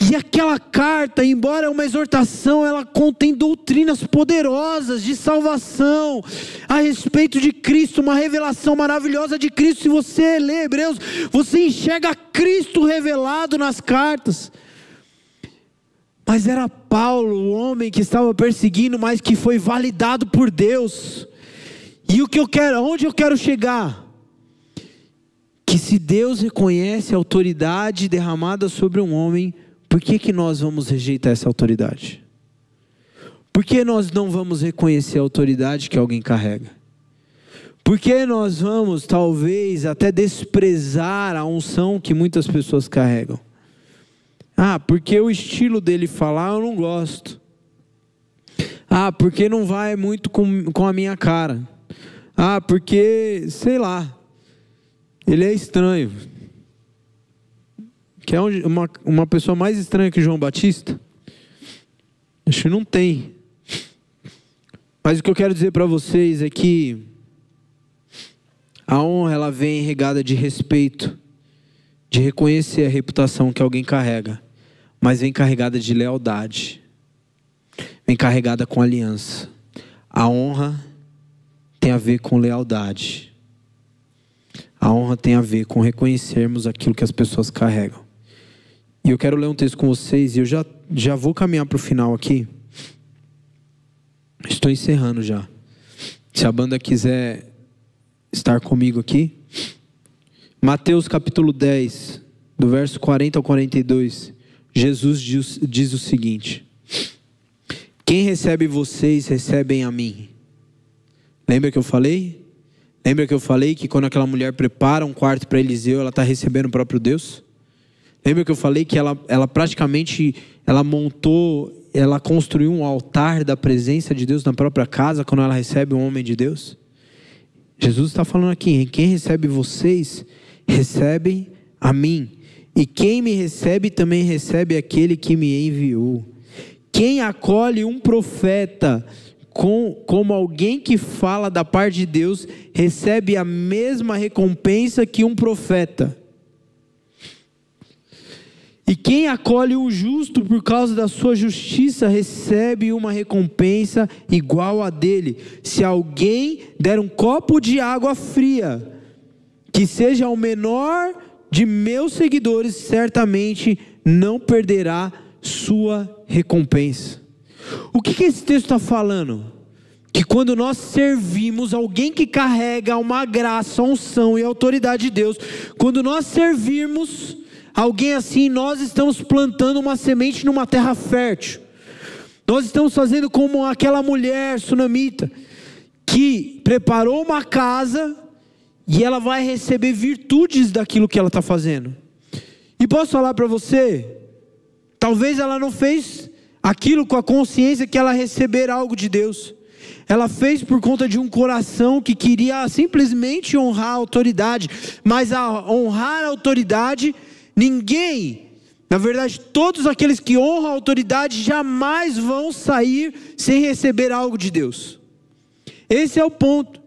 E aquela carta, embora é uma exortação, ela contém doutrinas poderosas de salvação, a respeito de Cristo, uma revelação maravilhosa de Cristo. Se você lê Hebreus, você enxerga Cristo revelado nas cartas. Mas era Paulo, o homem que estava perseguindo, mas que foi validado por Deus. E onde eu quero chegar? Que se Deus reconhece a autoridade derramada sobre um homem, por que nós vamos rejeitar essa autoridade? Por que nós não vamos reconhecer a autoridade que alguém carrega? Por que nós vamos talvez até desprezar a unção que muitas pessoas carregam? Porque o estilo dele falar eu não gosto. Porque não vai muito com a minha cara. Porque, sei lá, ele é estranho. Que é uma pessoa mais estranha que João Batista? Acho que não tem. Mas o que eu quero dizer para vocês é que a honra, ela vem regada de respeito, de reconhecer a reputação que alguém carrega, mas vem carregada de lealdade, vem carregada com aliança. A honra tem a ver com lealdade. A honra tem a ver com reconhecermos aquilo que as pessoas carregam. E eu quero ler um texto com vocês, e eu já vou caminhar para o final aqui. Estou encerrando já. Se a banda quiser estar comigo aqui. Mateus capítulo 10, do verso 40 ao 42. Jesus diz o seguinte: quem recebe vocês, recebem a mim. Lembra que eu falei? Lembra que eu falei que quando aquela mulher prepara um quarto para Eliseu, ela está recebendo o próprio Deus? Lembra que eu falei que ela praticamente, ela construiu um altar da presença de Deus na própria casa, quando ela recebe um homem de Deus? Jesus está falando aqui: quem recebe vocês, recebem a mim. E quem me recebe, também recebe aquele que me enviou. Quem acolhe um profeta como alguém que fala da parte de Deus, recebe a mesma recompensa que um profeta. E quem acolhe um justo por causa da sua justiça, recebe uma recompensa igual a dele. Se alguém der um copo de água fria, que seja o menor de meus seguidores, certamente não perderá sua recompensa. O que esse texto está falando? Que quando nós servimos alguém que carrega uma graça, unção e autoridade de Deus, quando nós servirmos alguém assim, nós estamos plantando uma semente numa terra fértil. Nós estamos fazendo como aquela mulher sunamita, que preparou uma casa, e ela vai receber virtudes daquilo que ela está fazendo. E posso falar para você, talvez ela não fez aquilo com a consciência que ela receber algo de Deus. Ela fez por conta de um coração que queria simplesmente honrar a autoridade. Mas a honrar a autoridade, ninguém, na verdade todos aqueles que honram a autoridade jamais vão sair sem receber algo de Deus. Esse é o ponto.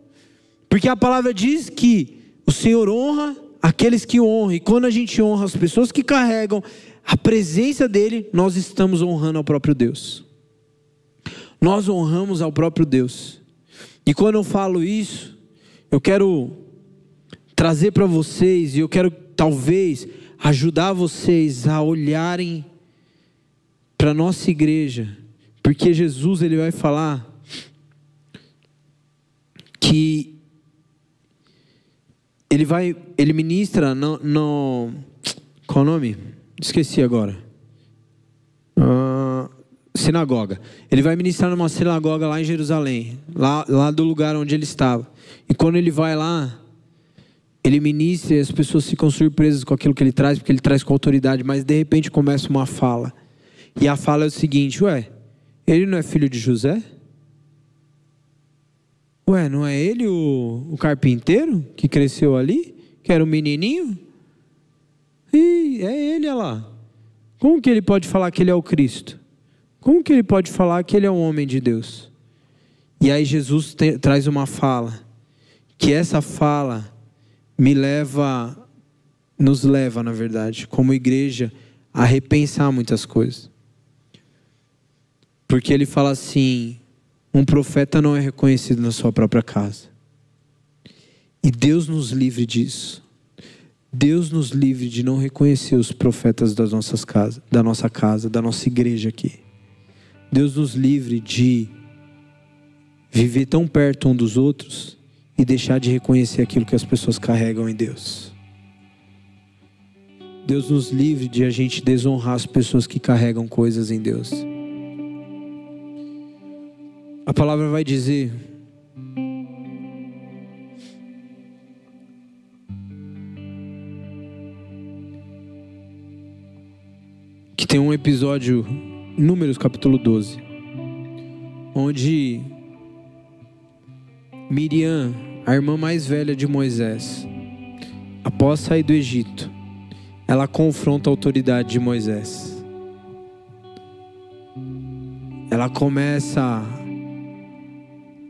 Porque a palavra diz que o Senhor honra aqueles que honram. E quando a gente honra as pessoas que carregam a presença dele, nós estamos honrando ao próprio Deus. Nós honramos ao próprio Deus. E quando eu falo isso, eu quero trazer para vocês, e eu quero talvez ajudar vocês a olharem para a nossa igreja. Porque Jesus, ele vai falar que ele ministra qual o nome? Esqueci agora. Sinagoga. Ele vai ministrar numa sinagoga lá em Jerusalém, lá do lugar onde ele estava. E quando ele vai lá, ele ministra e as pessoas ficam surpresas com aquilo que ele traz, porque ele traz com autoridade, mas de repente começa uma fala. E a fala é o seguinte: ele não é filho de José? Não é ele o carpinteiro que cresceu ali? Que era um menininho? É ele, olha lá. Como que ele pode falar que ele é o Cristo? Como que ele pode falar que ele é um homem de Deus? E aí Jesus traz uma fala, que essa fala nos leva, na verdade, como igreja, a repensar muitas coisas. Porque ele fala assim: um profeta não é reconhecido na sua própria casa. E Deus nos livre disso. Deus nos livre de não reconhecer os profetas das nossas casas, da nossa casa, da nossa igreja aqui. Deus nos livre de viver tão perto um dos outros e deixar de reconhecer aquilo que as pessoas carregam em Deus. Deus nos livre de a gente desonrar as pessoas que carregam coisas em Deus. A palavra vai dizer que tem um episódio, Números capítulo 12, onde Miriam, a irmã mais velha de Moisés, após sair do Egito, ela confronta a autoridade de Moisés. Ela começa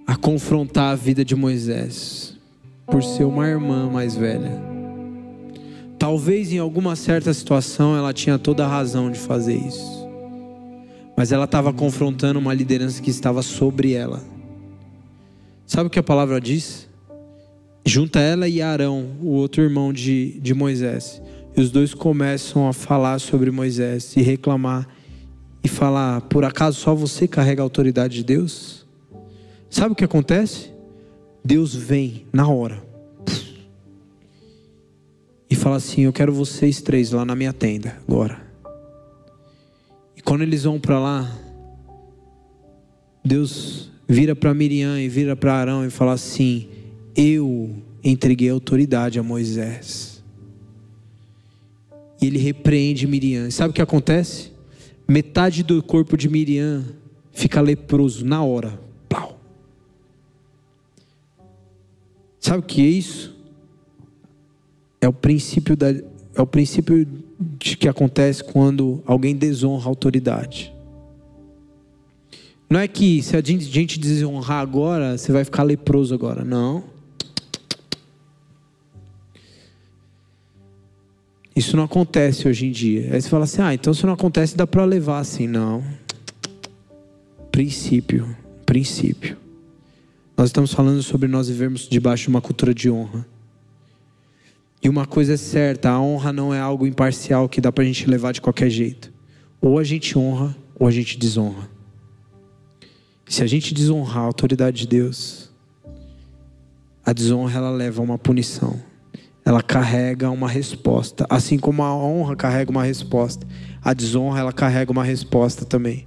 a confrontar a vida de Moisés, por ser uma irmã mais velha. Talvez em alguma certa situação ela tinha toda a razão de fazer isso, mas ela estava confrontando uma liderança que estava sobre ela. Sabe o que a palavra diz? Junta ela e Arão, o outro irmão de Moisés, e os dois começam a falar sobre Moisés e reclamar e falar: por acaso só você carrega a autoridade de Deus? Sabe o que acontece? Deus vem na hora e fala assim: eu quero vocês três lá na minha tenda agora. E quando eles vão para lá, Deus vira para Miriam e vira para Arão e fala assim: eu entreguei a autoridade a Moisés. E ele repreende Miriam. E sabe o que acontece? Metade do corpo de Miriam fica leproso na hora. Plau. Sabe o que é isso? É o princípio de que acontece quando alguém desonra a autoridade. Não é que se a gente desonrar agora, você vai ficar leproso agora. Não. Isso não acontece hoje em dia. Aí você fala assim: então se não acontece, dá para levar assim. Não. Princípio. Nós estamos falando sobre nós vivermos debaixo de uma cultura de honra. E uma coisa é certa: a honra não é algo imparcial que dá pra gente levar de qualquer jeito. Ou a gente honra, ou a gente desonra. Se a gente desonrar a autoridade de Deus, a desonra ela leva a uma punição. Ela carrega uma resposta. Assim como a honra carrega uma resposta, a desonra ela carrega uma resposta também.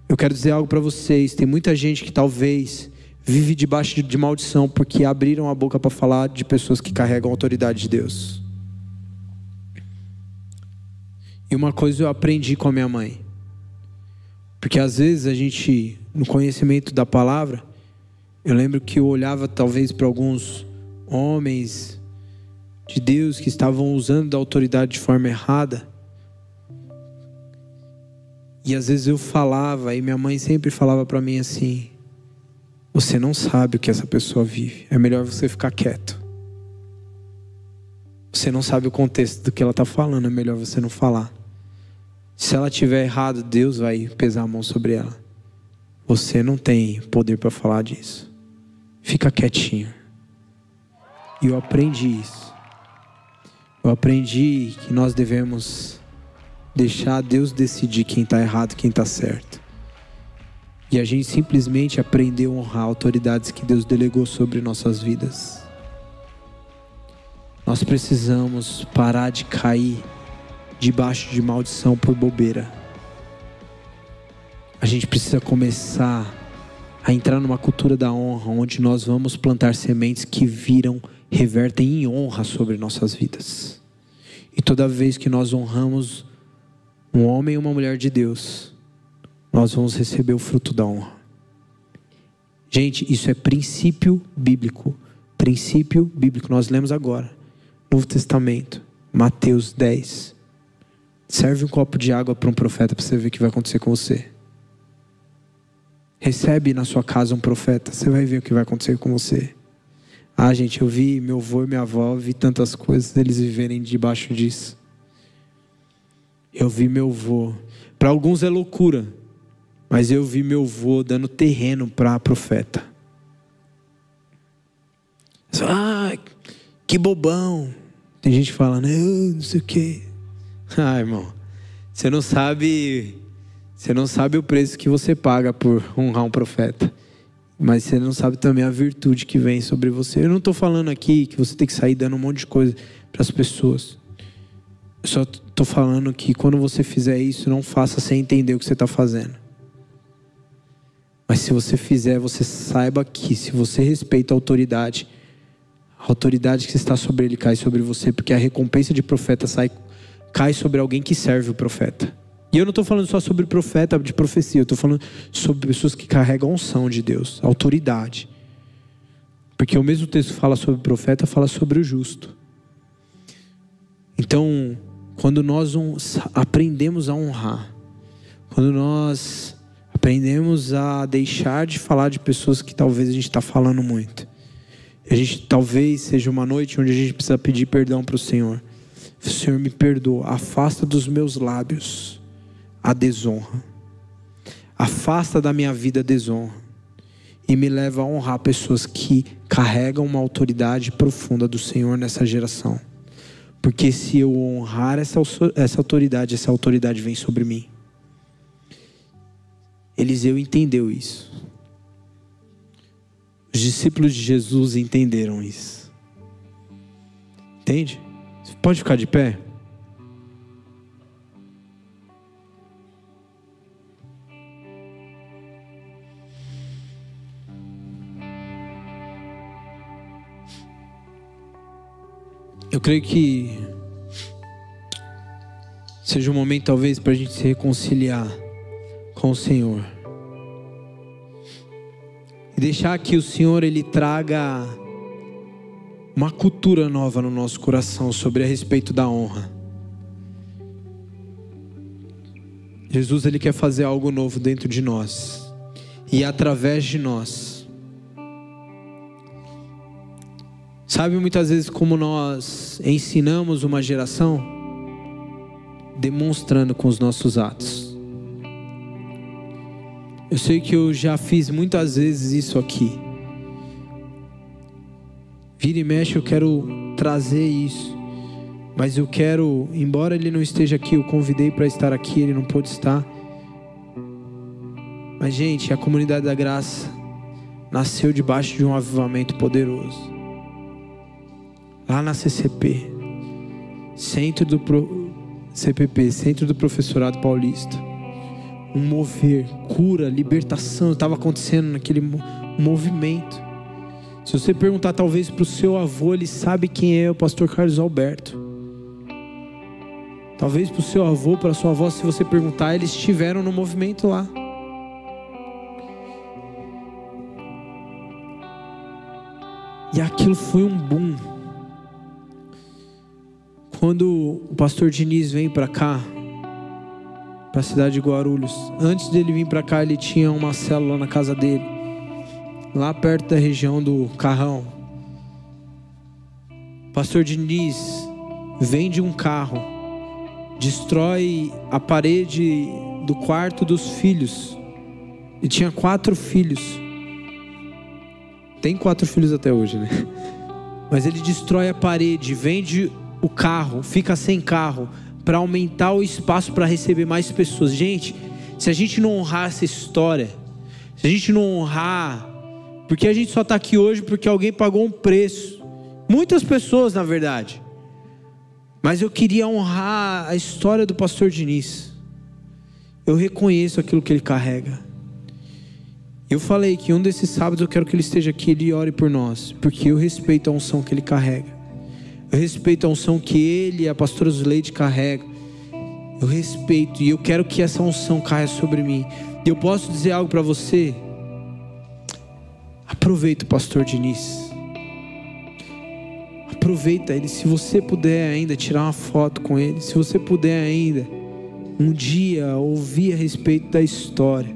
Eu quero dizer algo para vocês: tem muita gente que talvez vive debaixo de maldição porque abriram a boca para falar de pessoas que carregam a autoridade de Deus. E uma coisa eu aprendi com a minha mãe, porque às vezes a gente, no conhecimento da palavra, eu lembro que eu olhava talvez para alguns homens de Deus que estavam usando da autoridade de forma errada, e às vezes eu falava, e minha mãe sempre falava para mim assim: você não sabe o que essa pessoa vive, é melhor você ficar quieto. Você não sabe o contexto do que ela está falando, é melhor você não falar. Se ela tiver errado, Deus vai pesar a mão sobre ela. Você não tem poder para falar disso. Fica quietinho. E eu aprendi isso. Eu aprendi que nós devemos deixar Deus decidir quem está errado e quem está certo. E a gente simplesmente aprendeu a honrar autoridades que Deus delegou sobre nossas vidas. Nós precisamos parar de cair debaixo de maldição por bobeira. A gente precisa começar a entrar numa cultura da honra, onde nós vamos plantar sementes que revertem em honra sobre nossas vidas. E toda vez que nós honramos um homem e uma mulher de Deus, nós vamos receber o fruto da honra. Gente, isso é princípio bíblico. Princípio bíblico. Nós lemos agora, Novo Testamento, Mateus 10. Serve um copo de água para um profeta para você ver o que vai acontecer com você. Recebe na sua casa um profeta, você vai ver o que vai acontecer com você. Ah, gente, eu vi meu avô e minha avó, vi tantas coisas, eles viverem debaixo disso. Eu vi meu avô. Para alguns é loucura, mas eu vi meu avô dando terreno para profeta. Ah, que bobão. Tem gente falando, não sei o quê. Ah, irmão, você não sabe o preço que você paga por honrar um profeta. Mas você não sabe também a virtude que vem sobre você. Eu não estou falando aqui que você tem que sair dando um monte de coisa para as pessoas. Eu só estou falando que quando você fizer isso, não faça sem entender o que você está fazendo. Mas se você fizer, você saiba que se você respeita a autoridade que está sobre ele cai sobre você, porque a recompensa de profeta cai sobre alguém que serve o profeta. E eu não estou falando só sobre profeta de profecia, eu estou falando sobre pessoas que carregam a unção de Deus, a autoridade. Porque o mesmo texto fala sobre profeta, fala sobre o justo. Então, quando nós aprendemos a honrar, quando nós aprendemos a deixar de falar de pessoas que talvez a gente está falando muito, talvez seja uma noite onde a gente precisa pedir perdão para o Senhor. Senhor, me perdoa, afasta dos meus lábios a desonra, afasta da minha vida a desonra e me leva a honrar pessoas que carregam uma autoridade profunda do Senhor nessa geração. Porque se eu honrar essa autoridade vem sobre mim. Eliseu entendeu isso. Os discípulos de Jesus entenderam isso. Entende? Você pode ficar de pé? Eu creio que seja um momento talvez para a gente se reconciliar com o Senhor. E deixar que o Senhor Ele traga uma cultura nova no nosso coração sobre a respeito da honra. Jesus Ele quer fazer algo novo dentro de nós e através de nós. Sabe muitas vezes como nós ensinamos uma geração? Demonstrando com os nossos atos. Eu sei que eu já fiz muitas vezes isso aqui. Vira e mexe eu quero trazer isso. Mas eu quero, embora ele não esteja aqui, eu convidei para estar aqui, ele não pôde estar. Mas gente, a comunidade da graça nasceu debaixo de um avivamento poderoso. Lá na CCP, Centro do Professorado Paulista, um mover, cura, libertação, estava acontecendo naquele movimento. Se você perguntar talvez para o seu avô, ele sabe quem é o pastor Carlos Alberto. Talvez para o seu avô, para a sua avó, se você perguntar, eles estiveram no movimento lá. E aquilo foi um boom. Quando o pastor Diniz vem para cá, para a cidade de Guarulhos, antes dele vir para cá, ele tinha uma célula na casa dele, lá perto da região do Carrão. O pastor Diniz vende um carro, destrói a parede do quarto dos filhos. Ele tinha 4 filhos. Tem 4 filhos até hoje, né? Mas ele destrói a parede, vende o carro, fica sem carro para aumentar o espaço para receber mais pessoas. Gente, se a gente não honrar essa história, se a gente não honrar, porque a gente só está aqui hoje porque alguém pagou um preço, muitas pessoas na verdade, mas eu queria honrar a história do pastor Diniz. Eu reconheço aquilo que ele carrega. Eu falei que um desses sábados eu quero que ele esteja aqui, ele ore por nós, porque eu respeito a unção que ele carrega. Eu respeito a unção que ele e a pastora Zuleide carregam. Eu respeito e eu quero que essa unção caia sobre mim. E eu posso dizer algo para você? Aproveita o pastor Diniz. Aproveita ele. Se você puder ainda tirar uma foto com ele, se você puder ainda um dia ouvir a respeito da história,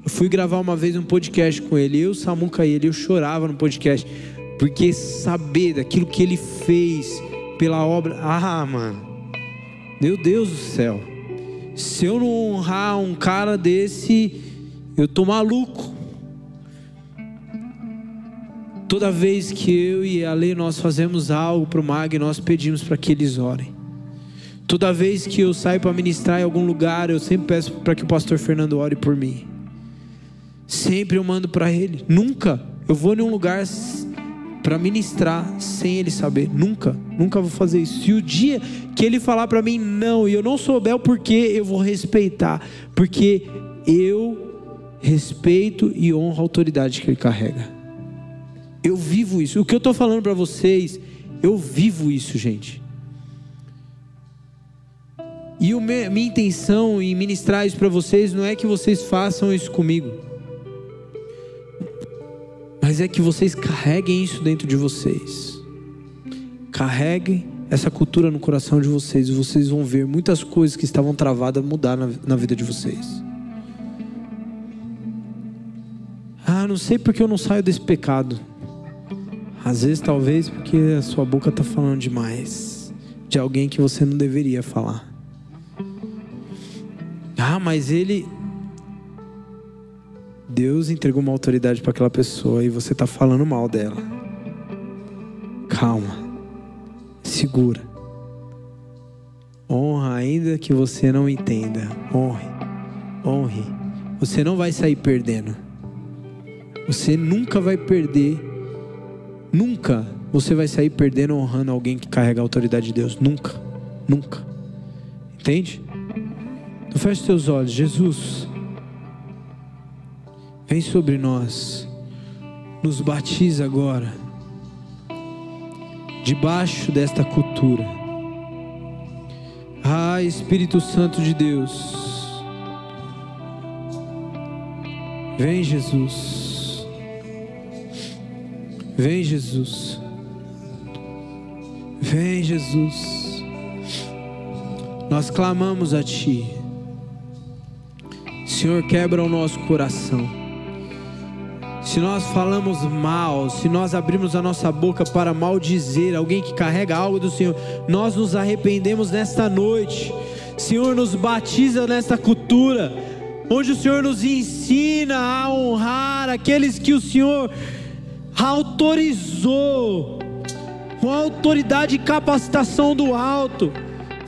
Eu fui gravar uma vez um podcast com ele, eu, Samuca e ele, eu chorava no podcast, porque saber daquilo que ele fez pela obra, mano, meu Deus do céu, se eu não honrar um cara desse, eu tô maluco. Toda vez que eu e a Lê nós fazemos algo para o MAG, nós pedimos para que eles orem. Toda vez que eu saio para ministrar em algum lugar, eu sempre peço para que o pastor Fernando ore por mim. Sempre eu mando para ele. Nunca eu vou em um lugar para ministrar sem ele saber. Nunca vou fazer isso. E o dia que ele falar para mim não, e eu não souber o porquê, eu vou respeitar, porque eu respeito e honro a autoridade que ele carrega. Eu vivo isso. O que eu estou falando para vocês, eu vivo isso, gente. E minha intenção em ministrar isso para vocês não é que vocês façam isso comigo, mas é que vocês carreguem isso dentro de vocês. Carreguem essa cultura no coração de vocês, e vocês vão ver muitas coisas que estavam travadas mudar na vida de vocês. Não sei porque eu não saio desse pecado. Às vezes talvez porque a sua boca está falando demais de alguém que você não deveria falar. Mas Deus entregou uma autoridade para aquela pessoa e você está falando mal dela. Calma, segura. Honra, ainda que você não entenda. Honre. Você não vai sair perdendo. Você nunca vai perder. Nunca você vai sair perdendo honrando alguém que carrega a autoridade de Deus. Nunca. Entende? Então feche seus olhos. Jesus, vem sobre nós. Nos batiza agora. Debaixo desta cultura. Espírito Santo de Deus. Vem, Jesus. Vem, Jesus. Vem, Jesus. Nós clamamos a Ti. Senhor, quebra o nosso coração. Se nós falamos mal, se nós abrimos a nossa boca para maldizer alguém que carrega algo do Senhor, nós nos arrependemos nesta noite. Senhor, nos batiza nesta cultura, onde o Senhor nos ensina a honrar aqueles que o Senhor autorizou, com autoridade e capacitação do alto,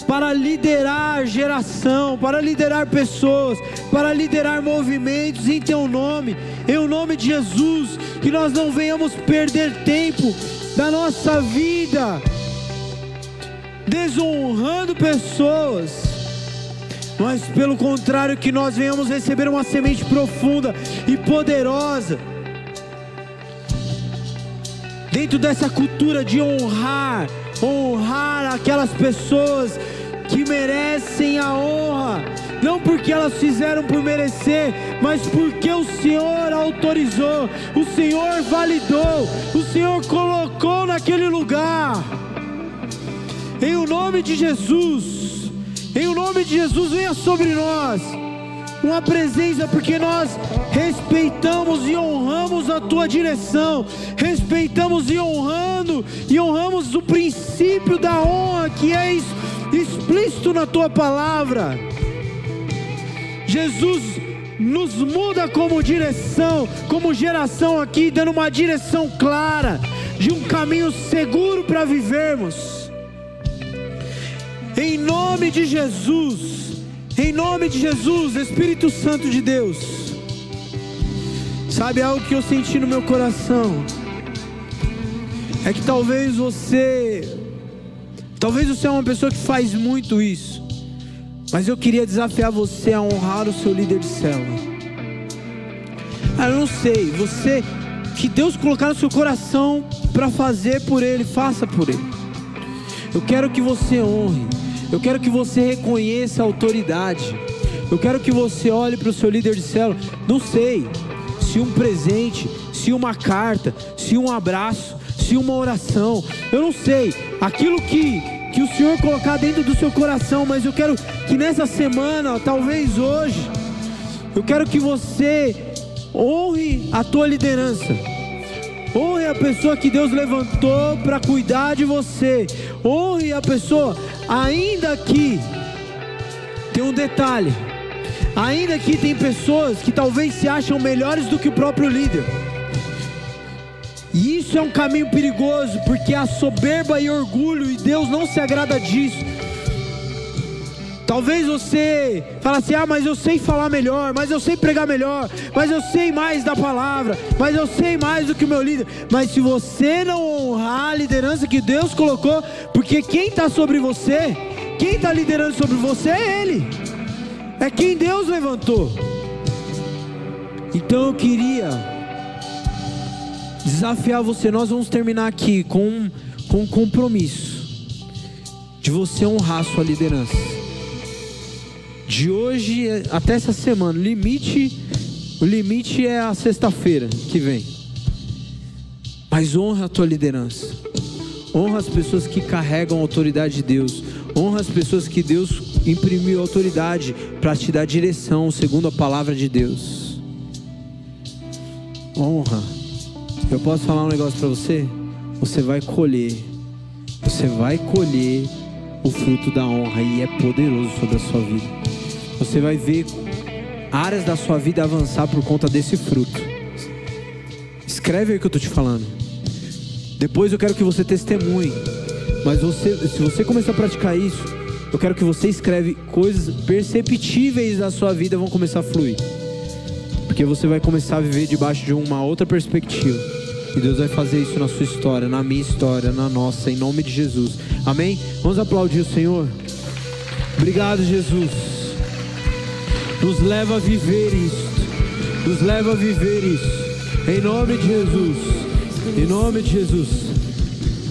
para liderar geração, para liderar pessoas, para liderar movimentos em Teu nome, em o nome de Jesus. Que nós não venhamos perder tempo da nossa vida desonrando pessoas, mas pelo contrário, que nós venhamos receber uma semente profunda e poderosa dentro dessa cultura de honrar aquelas pessoas que merecem a honra, não porque elas fizeram por merecer, mas porque o Senhor autorizou, o Senhor validou, o Senhor colocou naquele lugar. Em o nome de Jesus, venha sobre nós uma presença, porque nós respeitamos e honramos a Tua direção, respeitamos e honramos o princípio da honra que é explícito na Tua palavra. Jesus, nos muda como direção, como geração aqui, dando uma direção clara, de um caminho seguro para vivermos. Em nome de Jesus, Espírito Santo de Deus. Sabe algo que eu senti no meu coração? É que talvez você é uma pessoa que faz muito isso, mas eu queria desafiar você a honrar o seu líder de célula. Eu não sei, você, que Deus colocar no seu coração para fazer por ele, faça por ele. Eu quero que você honre. Eu quero que você reconheça a autoridade. Eu quero que você olhe para o seu líder de célula. Não sei se um presente, se uma carta, se um abraço, se uma oração. Eu não sei. Aquilo que o Senhor colocar dentro do seu coração. Mas eu quero que nessa semana, talvez hoje, eu quero que você Honre a tua liderança. Honre a pessoa que Deus levantou para cuidar de você. Honre a pessoa, ainda que tem um detalhe, ainda que tem pessoas que talvez se acham melhores do que o próprio líder. E isso é um caminho perigoso, porque a soberba e orgulho, e Deus não se agrada disso. Talvez você fale assim: mas eu sei falar melhor, mas eu sei pregar melhor, mas eu sei mais da palavra, mas eu sei mais do que o meu líder. Mas se você não honrar a liderança que Deus colocou, porque quem está sobre você, quem está liderando sobre você é Ele, é quem Deus levantou. Então eu queria desafiar você. Nós vamos terminar aqui com um compromisso de você honrar a sua liderança. De hoje até essa semana, o limite é a sexta-feira que vem. Mas honra a tua liderança. Honra as pessoas que carregam a autoridade de Deus. Honra as pessoas que Deus imprimiu autoridade para te dar direção segundo a palavra de Deus. Honra. Eu posso falar um negócio para você? Você vai colher o fruto da honra, e é poderoso sobre a sua vida. Você vai ver áreas da sua vida avançar por conta desse fruto. Escreve aí o que eu estou te falando. Depois eu quero que você testemunhe. Mas se você começar a praticar isso, eu quero que você escreve coisas perceptíveis da sua vida vão começar a fluir. Porque você vai começar a viver debaixo de uma outra perspectiva. E Deus vai fazer isso na sua história, na minha história, na nossa, em nome de Jesus. Amém? Vamos aplaudir o Senhor. Obrigado, Jesus. Nos leva a viver isso. Nos leva a viver isso. Em nome de Jesus. Em nome de Jesus.